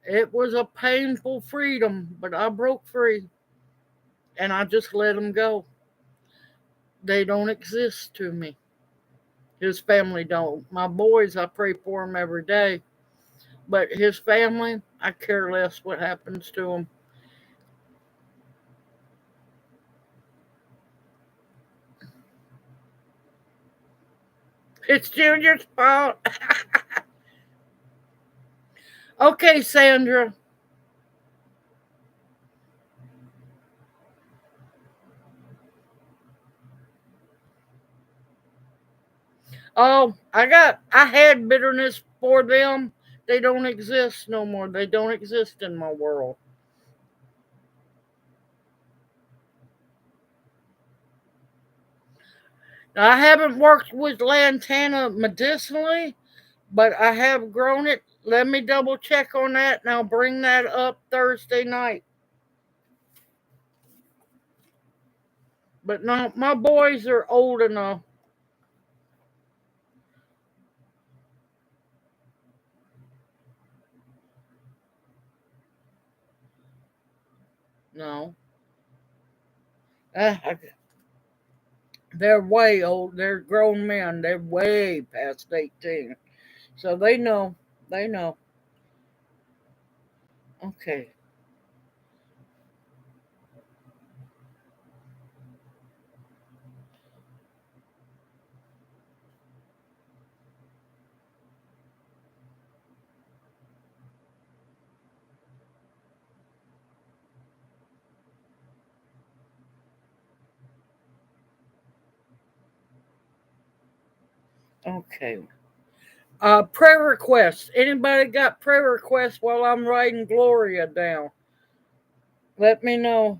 It was a painful freedom, but I broke free. And I just let them go. They don't exist to me. His family don't. My boys, I pray for them every day. But his family, I care less what happens to them. It's Junior's fault. Okay, Sandra. Oh, I had bitterness for them They don't exist no more. They don't exist in my world. Now, I haven't worked with lantana medicinally, but I have grown it. Let me double check on that and I'll bring that up Thursday night. But no, my boys are old enough. No. Uh, they're way old. They're grown men. They're way past 18. So they know. They know. Okay. Okay. Prayer requests. Anybody got prayer requests while I'm writing Gloria down? Let me know.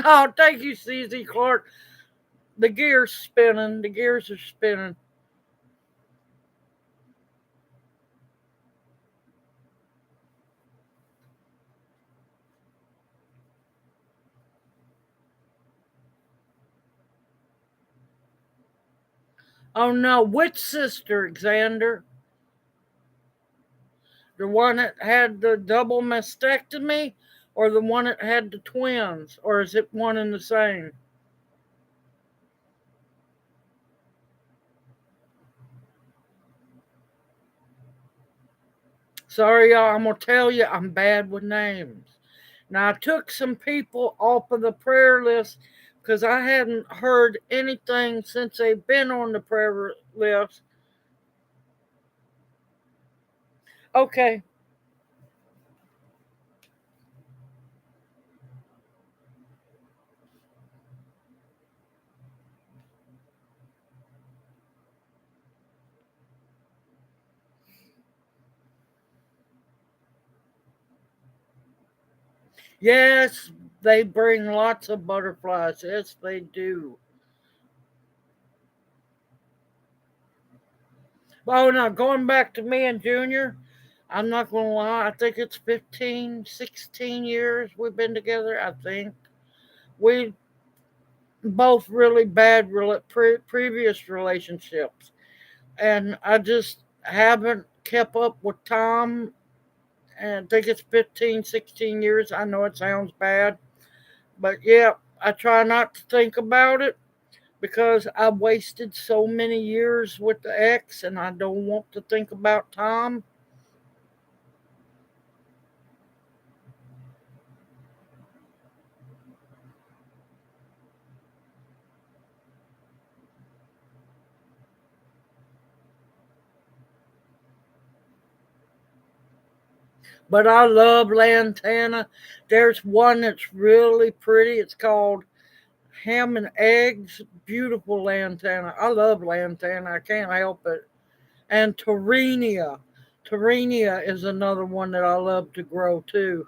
Oh, thank you, CZ Clark. The gear's spinning. The gears are spinning. Oh no, which sister, Xander? The one that had the double mastectomy or the one that had the twins? Or is it one and the same? Sorry, y'all, I'm going to tell you, I'm bad with names. Now, I took some people off of the prayer list because I hadn't heard anything since they've been on the prayer list. Okay. Yes, they bring lots of butterflies. Yes, they do. Oh, now going back to me and Junior, I'm not going to lie. I think it's 15, 16 years we've been together. I think we both really bad previous relationships. And I just haven't kept up with Tom. And I think it's 15, 16 years. I know it sounds bad. But yeah, I try not to think about it because I wasted so many years with the ex and I don't want to think about Tom. But I love lantana. There's one that's really pretty. It's called Ham and Eggs. Beautiful lantana. I love lantana. I can't help it. And Torenia. Torenia is another one that I love to grow too.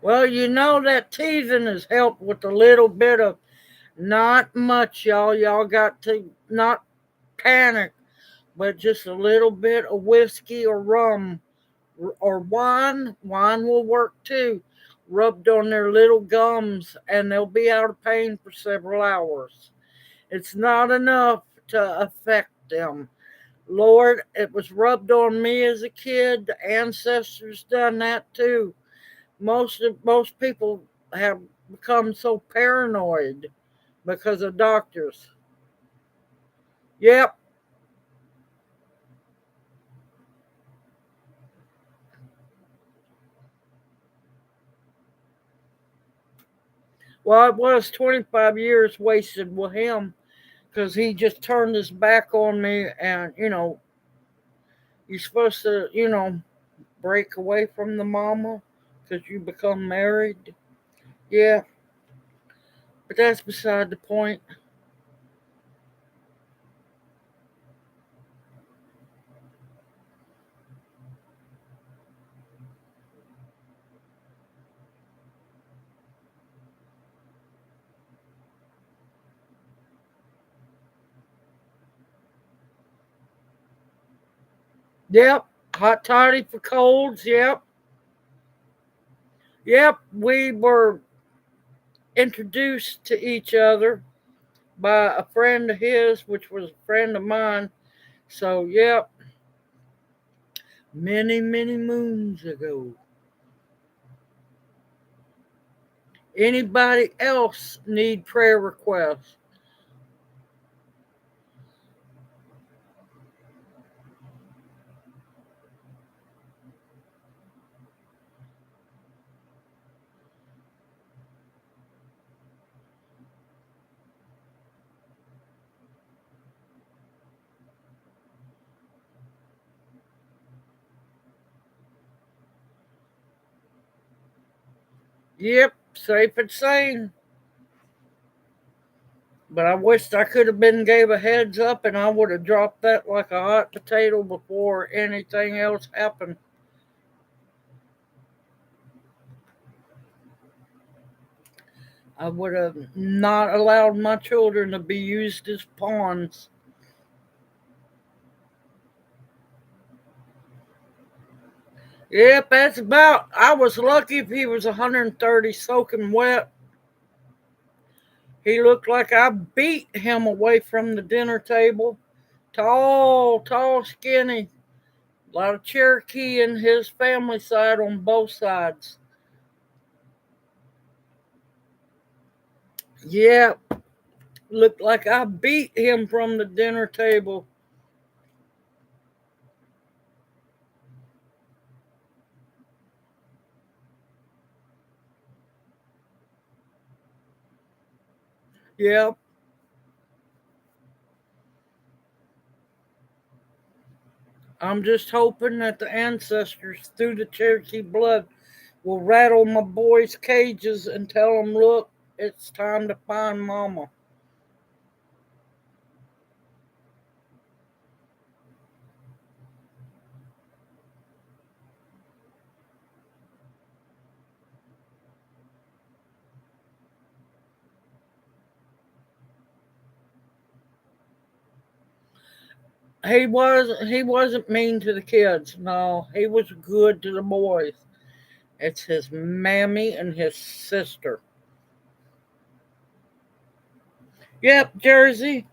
Well, you know that teasing has helped with a little bit of, not much, y'all. Y'all got to not panic, but just a little bit of whiskey or rum or wine. Wine will work too. Rubbed on their little gums and they'll be out of pain for several hours. It's not enough to affect them. Lord, it was rubbed on me as a kid. The ancestors done that too. Most people have become so paranoid because of doctors. Yep. Well, it was 25 years wasted with him because he just turned his back on me, and you're supposed to, break away from the mama because you become married. Yeah, but that's beside the point. Yep, hot toddy for colds. Yep, yep. We were introduced to each other by a friend of his, which was a friend of mine. So, yep, many, many moons ago. Anybody else need prayer requests? Yep, safe and sane. But I wished I could have been gave a heads up, and I would have dropped that like a hot potato before anything else happened. I would have not allowed my children to be used as pawns. Yep, that's about. I was lucky if he was 130 soaking wet. He looked like I beat him away from the dinner table. Tall, tall, skinny. A lot of Cherokee in his family side on both sides. Yeah, looked like I beat him from the dinner table. Yeah, I'm just hoping that the ancestors through the Cherokee blood will rattle my boys' cages and tell them, look, it's time to find mama. He wasn't mean to the kids. No, he was good to the boys. It's his mammy and his sister. Yep, Jersey.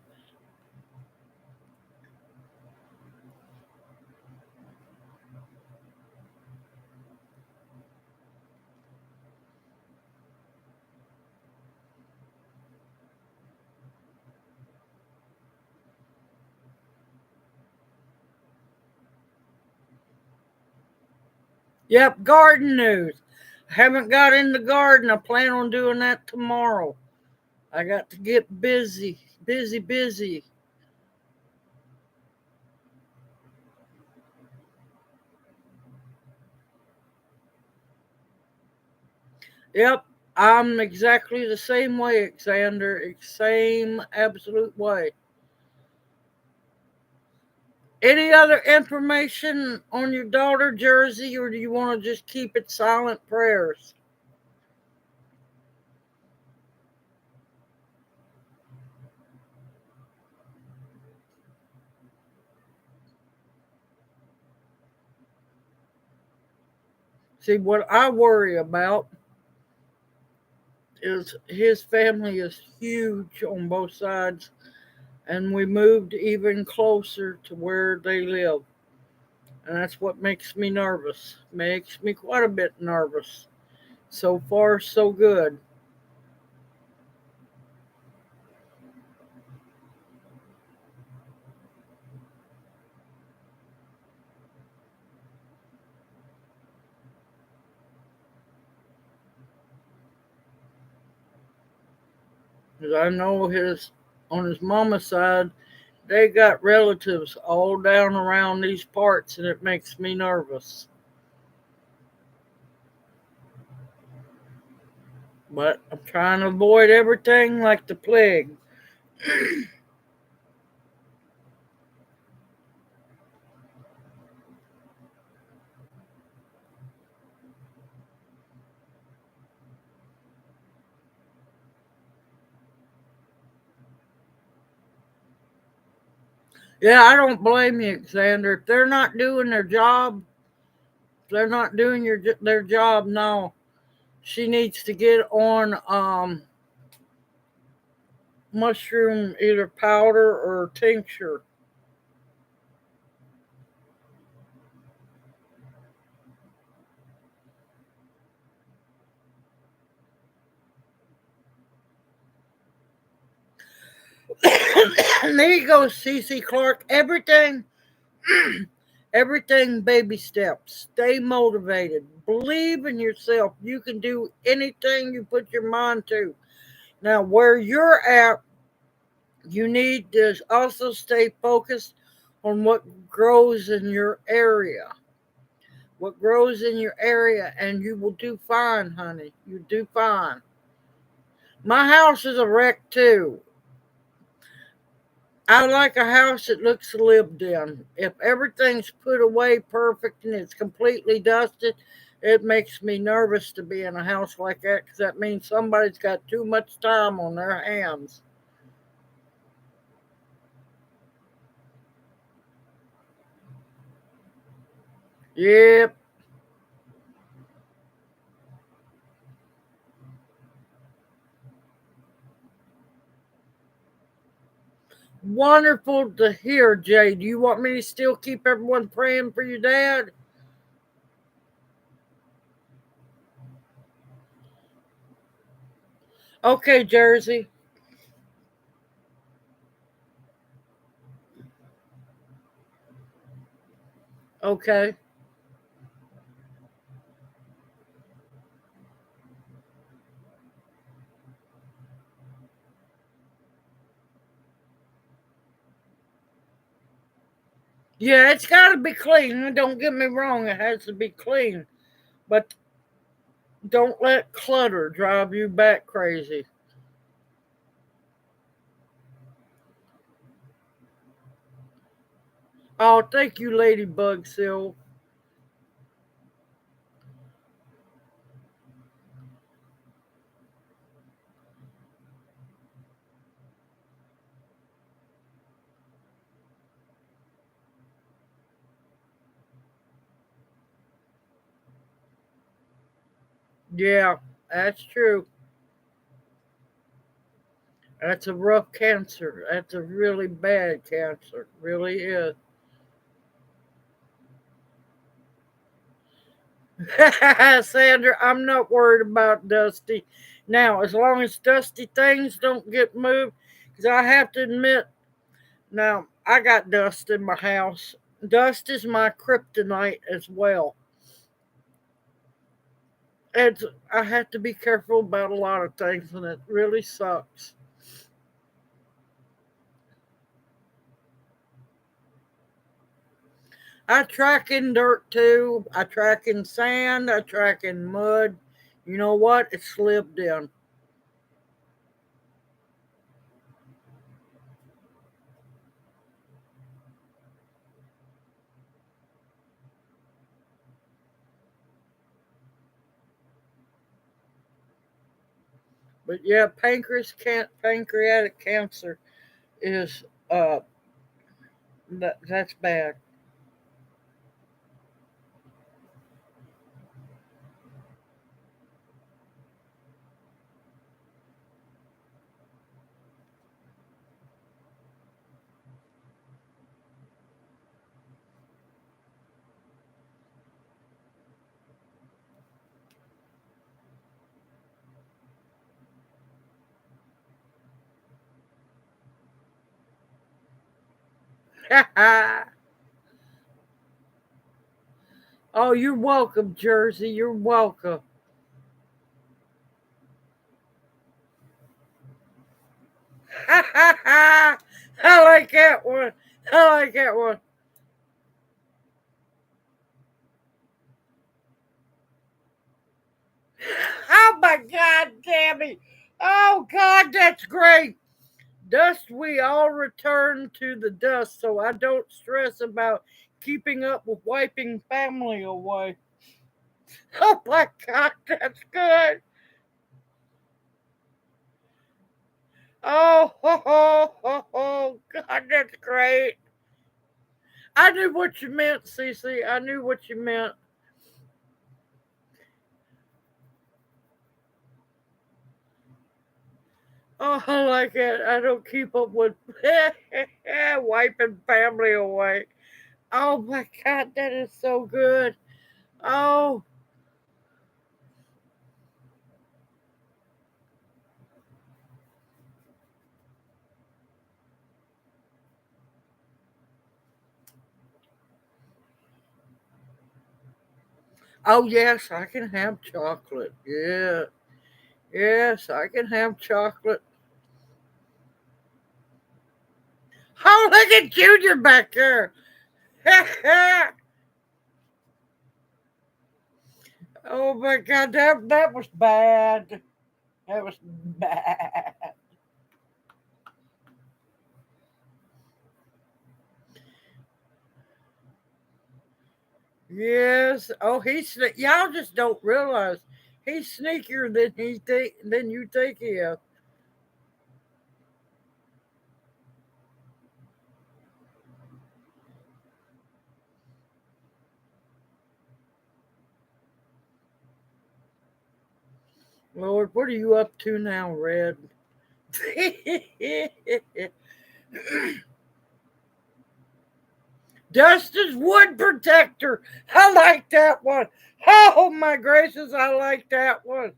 Yep, garden news. Haven't got in the garden. I plan on doing that tomorrow. I got to get busy, busy, busy. Yep, I'm exactly the same way, Xander. Same absolute way. Any other information on your daughter, Jersey, or do you want to just keep it silent prayers? See, what I worry about is his family is huge on both sides, and we moved even closer to where they live. And that's what makes me nervous. Makes me quite a bit nervous. So far, so good. 'Cause I know on his mama's side, they got relatives all down around these parts, and it makes me nervous. But I'm trying to avoid everything like the plague. Yeah, I don't blame you, Xander. If they're not doing their job, if they're not doing their job, no. She needs to get on mushroom either powder or tincture. And there you go, CC Clark. Everything baby steps. Stay motivated. Believe in yourself. You can do anything you put your mind to. Now, where you're at, you need to also stay focused on what grows in your area. What grows in your area, and you will do fine, honey. You do fine. My house is a wreck too. I like a house that looks lived in. If everything's put away perfect and it's completely dusted, it makes me nervous to be in a house like that because that means somebody's got too much time on their hands. Yep. Wonderful to hear, Jay. Do you want me to still keep everyone praying for your dad? Okay, Jersey. Okay. Yeah, it's got to be clean. Don't get me wrong, it has to be clean. But don't let clutter drive you back crazy. Oh, thank you, Ladybug Sil. Yeah, that's true. That's a rough cancer. That's a really bad cancer. Really is. Sandra, I'm not worried about Dusty. Now, as long as Dusty things don't get moved, because I have to admit, now I got dust in my house. Dust is my kryptonite as well. It's, I have to be careful about a lot of things, and it really sucks. I track in dirt too. I track in sand. I track in mud. You know what? It's slipped in. But yeah, pancreatic cancer is that's bad. Oh, you're welcome, Jersey. You're welcome. I like that one. I like that one. Oh my God, Tammy. Oh God, that's great. Dust we all return to the dust, so I don't stress about keeping up with wiping family away. Oh my God, that's good. Oh, ho, ho, ho, ho. God, that's great. I knew what you meant, Cece. I knew what you meant. Oh, I like it. I don't keep up with wiping family away. Oh my God, that is so good. Oh, oh yes, I can have chocolate. Yeah, yes, I can have chocolate. Oh, look at Junior back there. Oh my God, that was bad. That was bad. Yes. Oh, y'all just don't realize he's sneakier than you think he is. Lord, what are you up to now, Red? Dustin's wood protector. I like that one. Oh my gracious, I like that one.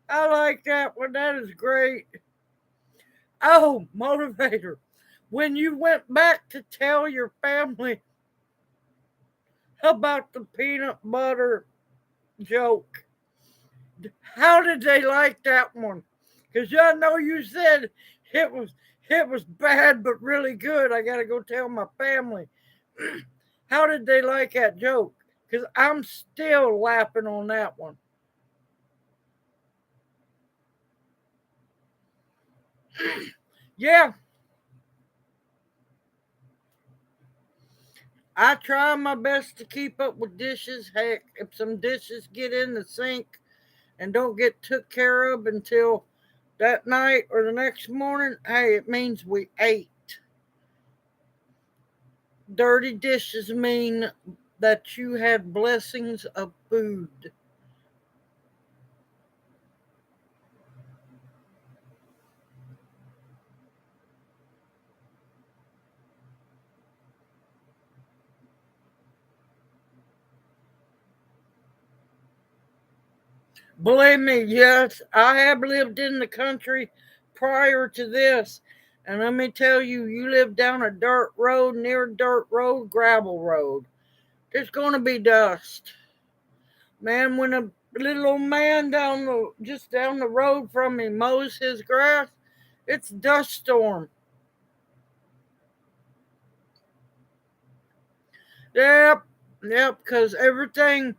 I like that one. That is great. Oh, motivator. When you went back to tell your family about the peanut butter joke, how did they like that one? Because I know you said it was it was bad but really good. I gotta go tell my family. How did they like that joke? Because I'm still laughing on that one. Yeah, I try my best to keep up with dishes. Heck, if some dishes get in the sink and don't get took care of until that night or the next morning, hey, it means we ate. Dirty dishes mean that you had blessings of food. Believe me, yes, I have lived in the country prior to this. And let me tell you, you live down a dirt road, near dirt road, gravel road. There's going to be dust. Man, when a little old man just down the road from me mows his grass, it's dust storm. Yep, yep, because everything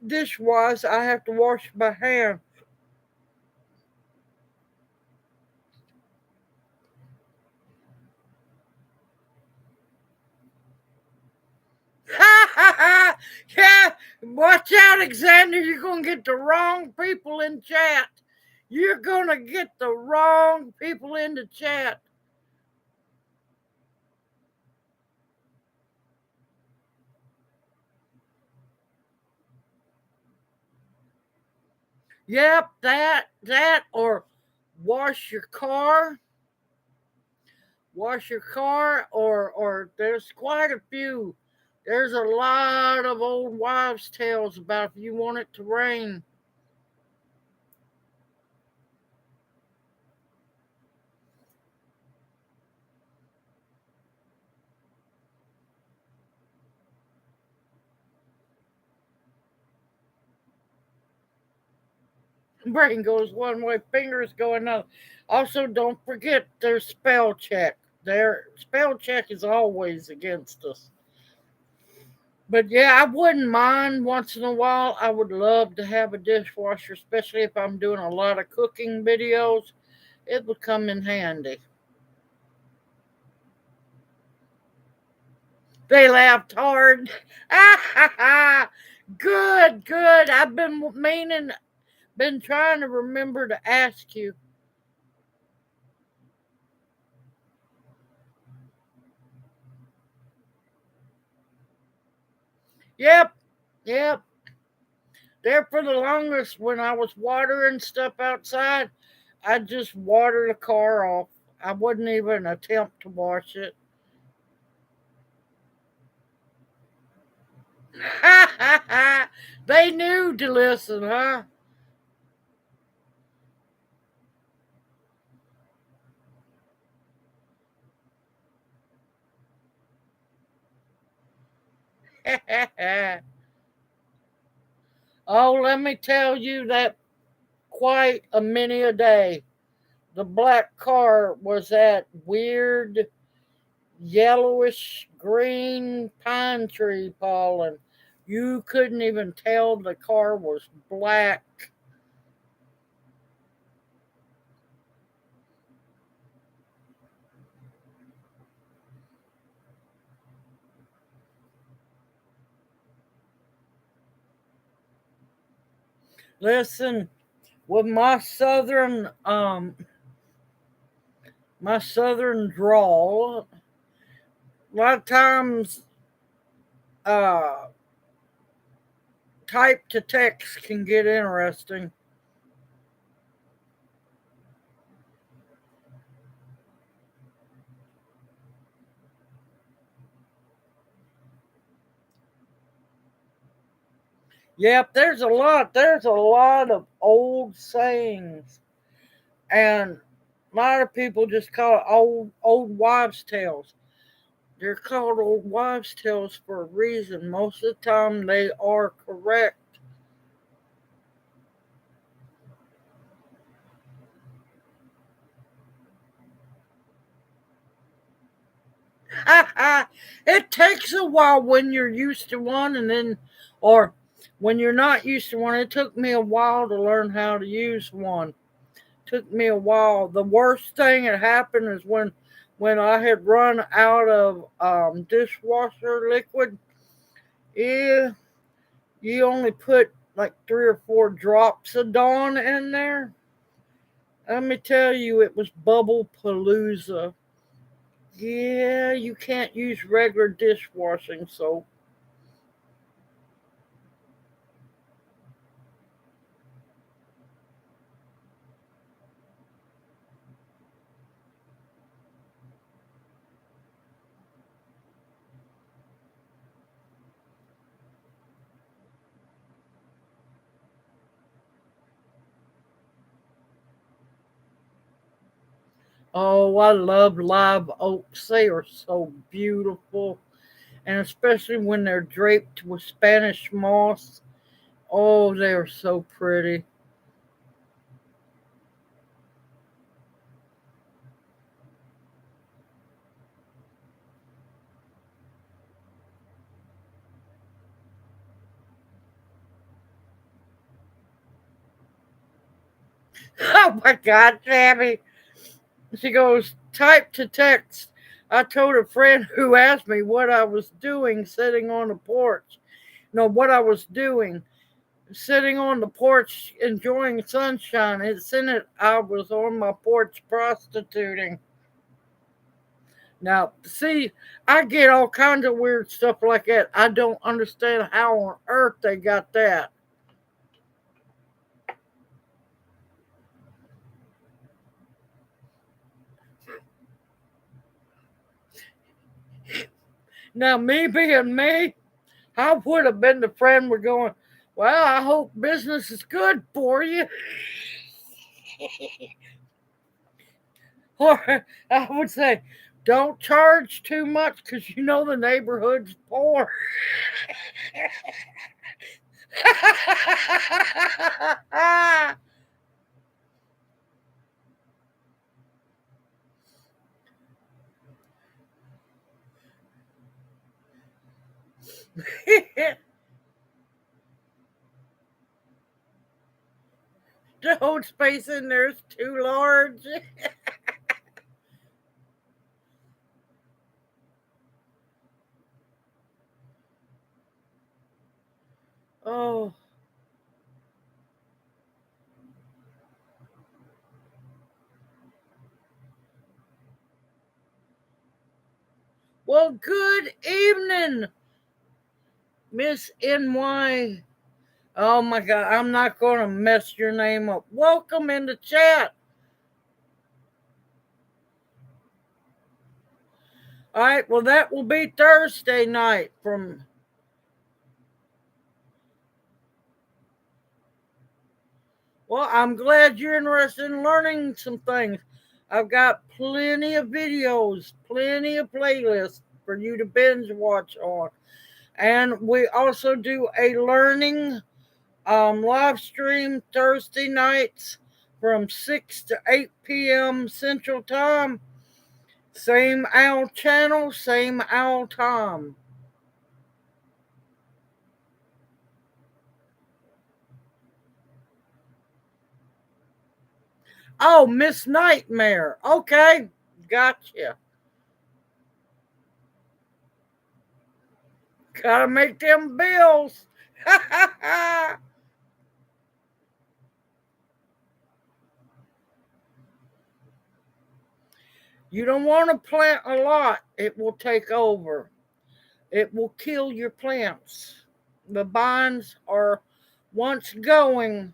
dish-wise, I have to wash by hand. Yeah, watch out, Alexander. You're going to get the wrong people in chat. You're going to get the wrong people in the chat. Yep, or wash your car. Wash your car, or there's quite a few. There's a lot of old wives' tales about if you want it to rain. Brain goes one way, fingers go another. Also, don't forget their spell check. Their spell check is always against us. But yeah, I wouldn't mind once in a while. I would love to have a dishwasher, especially if I'm doing a lot of cooking videos. It would come in handy. They laughed hard. Good, good. I've been trying to remember to ask you. Yep, yep. There for the longest when I was watering stuff outside, I just water the car off. I wouldn't even attempt to wash it. They knew to listen, huh? Oh, let me tell you that quite a many a day. The black car was that weird yellowish green pine tree pollen. You couldn't even tell the car was black. Listen, with my southern drawl, a lot of times uh type to text can get interesting. Yep, there's a lot of old sayings, and a lot of people just call it old wives' tales. They're called old wives' tales for a reason. Most of the time, they are correct. It takes a while when you're used to one, or when you're not used to one. It took me a while to learn how to use one. Took me a while. The worst thing that happened is when I had run out of dishwasher liquid. Yeah, you only put like 3 or 4 drops of Dawn in there. Let me tell you, it was bubble palooza. Yeah, you can't use regular dishwashing soap. Oh, I love live oaks. They are so beautiful. And especially when they're draped with Spanish moss. Oh, they are so pretty. Oh my God, Sammy. She goes, type to text. I told a friend who asked me what I was doing sitting on the porch. No, what I was doing sitting on the porch enjoying sunshine. It's in it. I was on my porch prostituting. Now, see, I get all kinds of weird stuff like that. I don't understand how on earth they got that. Now, me being me, I would have been the friend we're going, well, I hope business is good for you. Or I would say, don't charge too much because you know the neighborhood's poor. The whole space in there is too large. Oh, well, good evening, Miss NY. Oh my God, I'm not going to mess your name up. Welcome in the chat. All right, well, that will be Thursday night from. Well, I'm glad you're interested in learning some things. I've got plenty of videos, plenty of playlists for you to binge watch on. And we also do a learning live stream Thursday nights from 6 to 8 p.m. Central Time. Same owl channel, same owl time. Oh, Miss Nightmare. Okay, gotcha. Gotta make them bills. You don't want to plant a lot, it will take over. It will kill your plants. The vines are once going,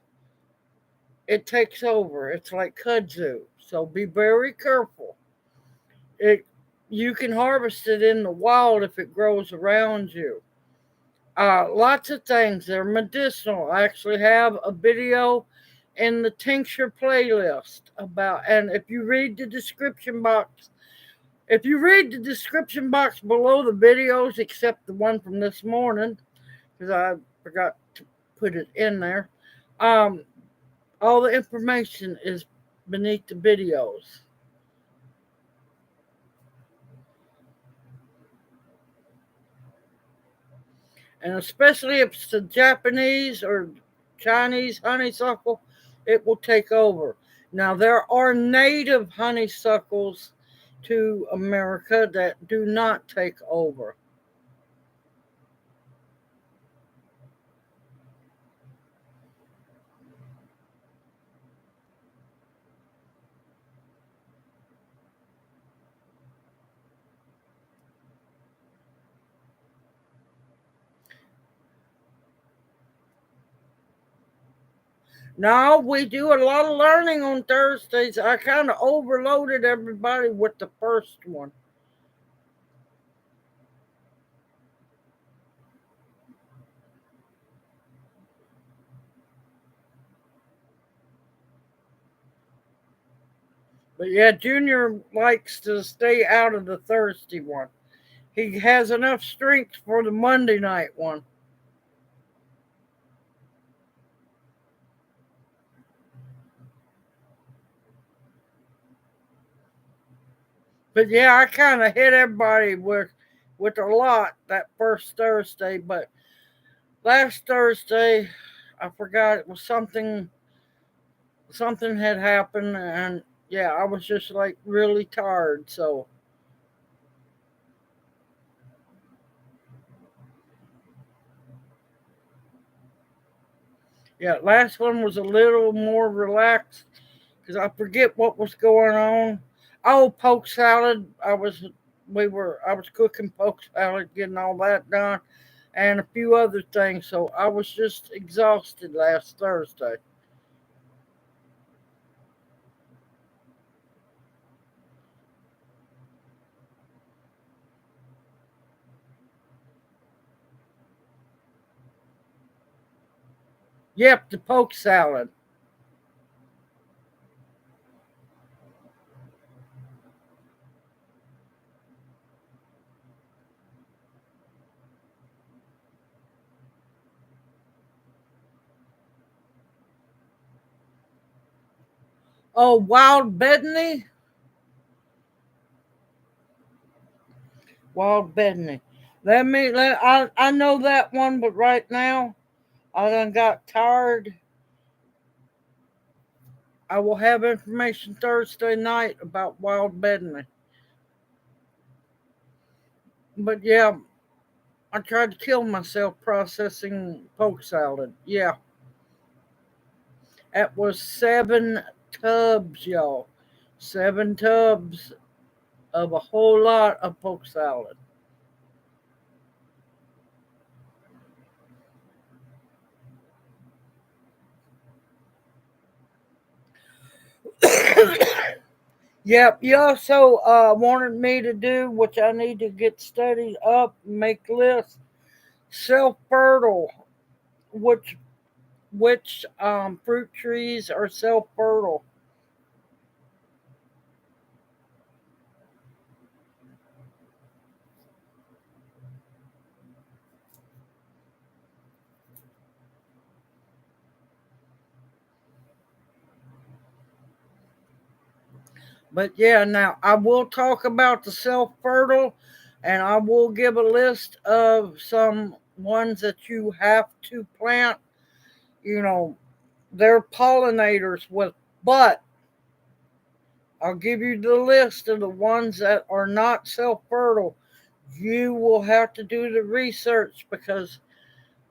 it takes over. It's like kudzu. So be very careful. It You can harvest it in the wild if it grows around you. Lots of things. They're medicinal. I actually have a video in the tincture playlist about, and if you read the description box below the videos, except the one from this morning, because I forgot to put it in there, um, all the information is beneath the videos. And especially if it's the Japanese or Chinese honeysuckle, it will take over. Now, there are native honeysuckles to America that do not take over. Now, we do a lot of learning on Thursdays. I kind of overloaded everybody with the first one. But yeah, Junior likes to stay out of the Thursday one. He has enough strength for the Monday night one. But yeah, I kind of hit everybody with a lot that first Thursday. But last Thursday, I forgot it was something had happened, and yeah, I was just like really tired. So yeah, last one was a little more relaxed because I forget what was going on. Oh, poke salad. I was cooking poke salad, getting all that done, and a few other things. So I was just exhausted last Thursday. Yep, the poke salad. Oh, wild Bethany. Wild Bethany. I know that one, but right now I done got tired. I will have information Thursday night about wild bedding. But yeah, I tried to kill myself processing poke salad. Yeah, that was 7 tubs, y'all. 7 tubs of a whole lot of poke salad. Yep, you also wanted me to do, which I need to get studied up, make lists, self fertile, which fruit trees are self fertile. But yeah, now I will talk about the self fertile, and I will give a list of some ones that you have to plant. You know, they're pollinators with, but I'll give you the list of the ones that are not self fertile. You will have to do the research because,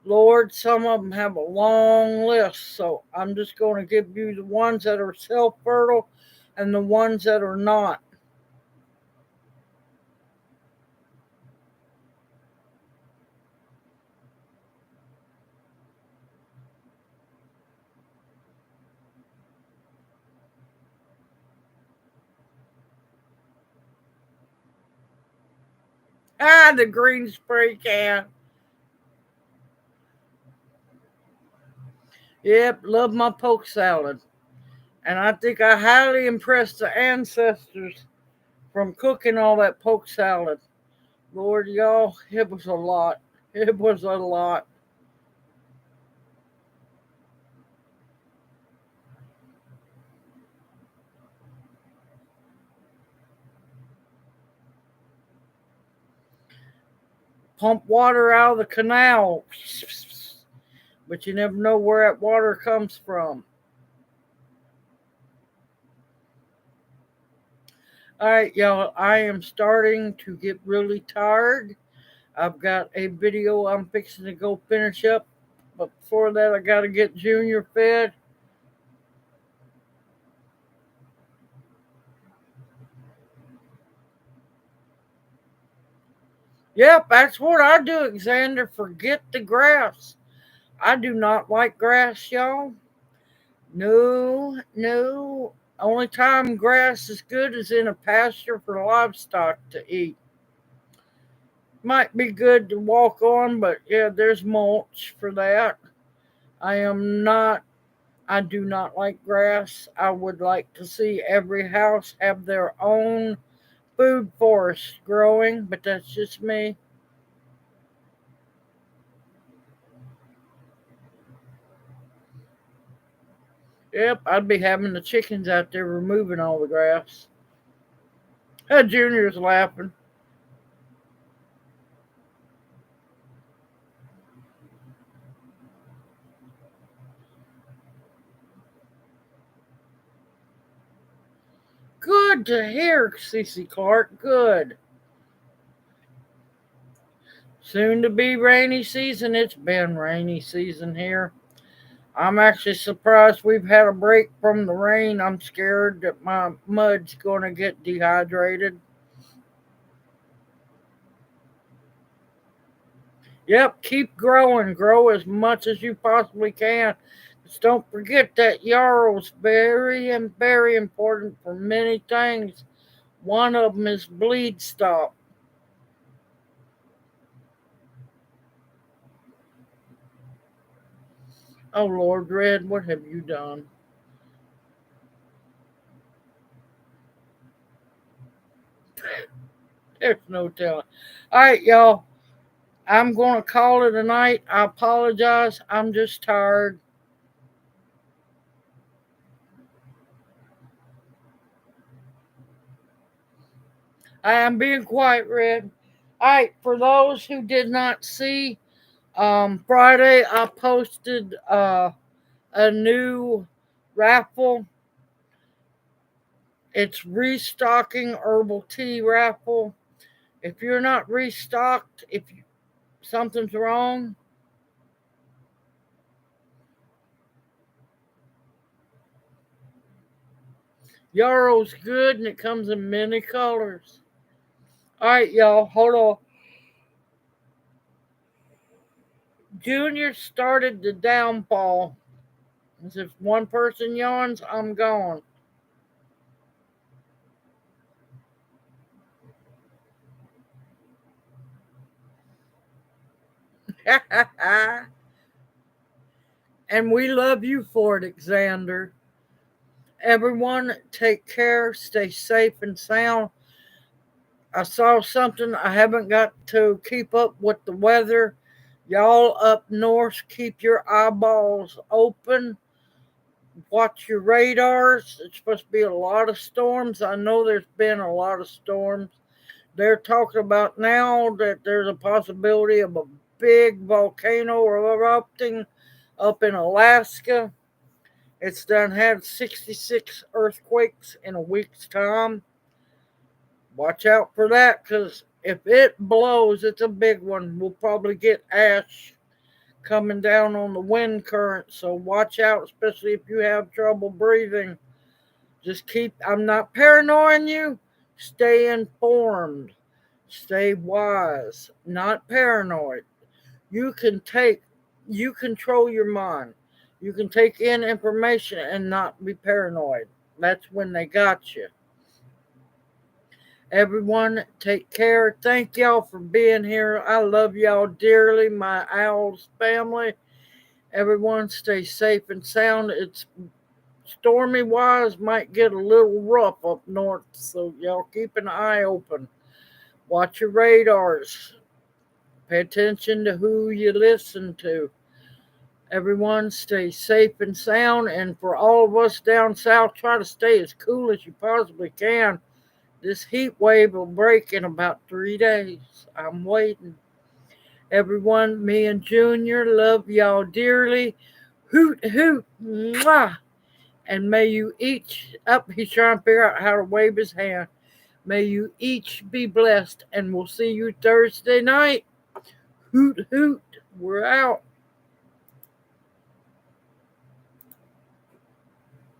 Lord, some of them have a long list. So I'm just going to give you the ones that are self fertile and the ones that are not. Ah, the green spray can. Yep, love my poke salad. And I think I highly impressed the ancestors from cooking all that poke salad. Lord, y'all, it was a lot. It was a lot. Pump water out of the canal, but you never know where that water comes from. All right, y'all, I am starting to get really tired. I've got a video I'm fixing to go finish up, but before that, I got to get Junior fed. Yep, that's what I do, Xander. Forget the grass. I do not like grass, y'all. No, no. Only time grass is good is in a pasture for livestock to eat. Might be good to walk on, but yeah, there's mulch for that. I am not, I do not like grass. I would like to see every house have their own food forest growing, but that's just me. Yep, I'd be having the chickens out there removing all the grass. Junior's laughing. Good to hear, Cece Clark. Good. Soon to be rainy season. It's been rainy season here. I'm actually surprised we've had a break from the rain. I'm scared that my mud's going to get dehydrated. Yep, keep growing. Grow as much as you possibly can. Just don't forget that yarrow's very and very important for many things. One of them is bleed stop. Oh Lord, Red, what have you done? There's no telling. All right, y'all. I'm going to call it a night. I apologize. I'm just tired. I am being quiet, Red. All right, for those who did not see, Friday I posted a new raffle. It's restocking herbal tea raffle. If you're not restocked, if something's wrong, Yarrow's good and it comes in many colors. All right, y'all, hold on. Junior started the downfall. As if one person yawns, I'm gone. And we love you for it, Xander. Everyone, take care, stay safe and sound. I saw something. I haven't got to keep up with the weather. Y'all up north, keep your eyeballs open. Watch your radars. It's supposed to be a lot of storms. I know there's been a lot of storms. They're talking about now that there's a possibility of a big volcano erupting up in Alaska. It's done had 66 earthquakes in a week's time. Watch out for that, because if it blows, it's a big one. We'll probably get ash coming down on the wind current. So watch out, especially if you have trouble breathing. I'm not paranoid you. Stay informed. Stay wise. Not paranoid. You control your mind. You can take in information and not be paranoid. That's when they got you. Everyone, take care. Thank y'all for being here. I love y'all dearly, my OWLS family. Everyone, stay safe and sound. It's stormy wise, might get a little rough up north, so y'all keep an eye open. Watch your radars. Pay attention to who you listen to. Everyone, stay safe and sound. And for all of us down south, try to stay as cool as you possibly can. This heat wave will break in about 3 days. I'm waiting. Everyone, me and Junior love y'all dearly. Hoot, hoot, mwah. And may you each, he's trying to figure out how to wave his hand. May you each be blessed, and we'll see you Thursday night. Hoot, hoot, we're out.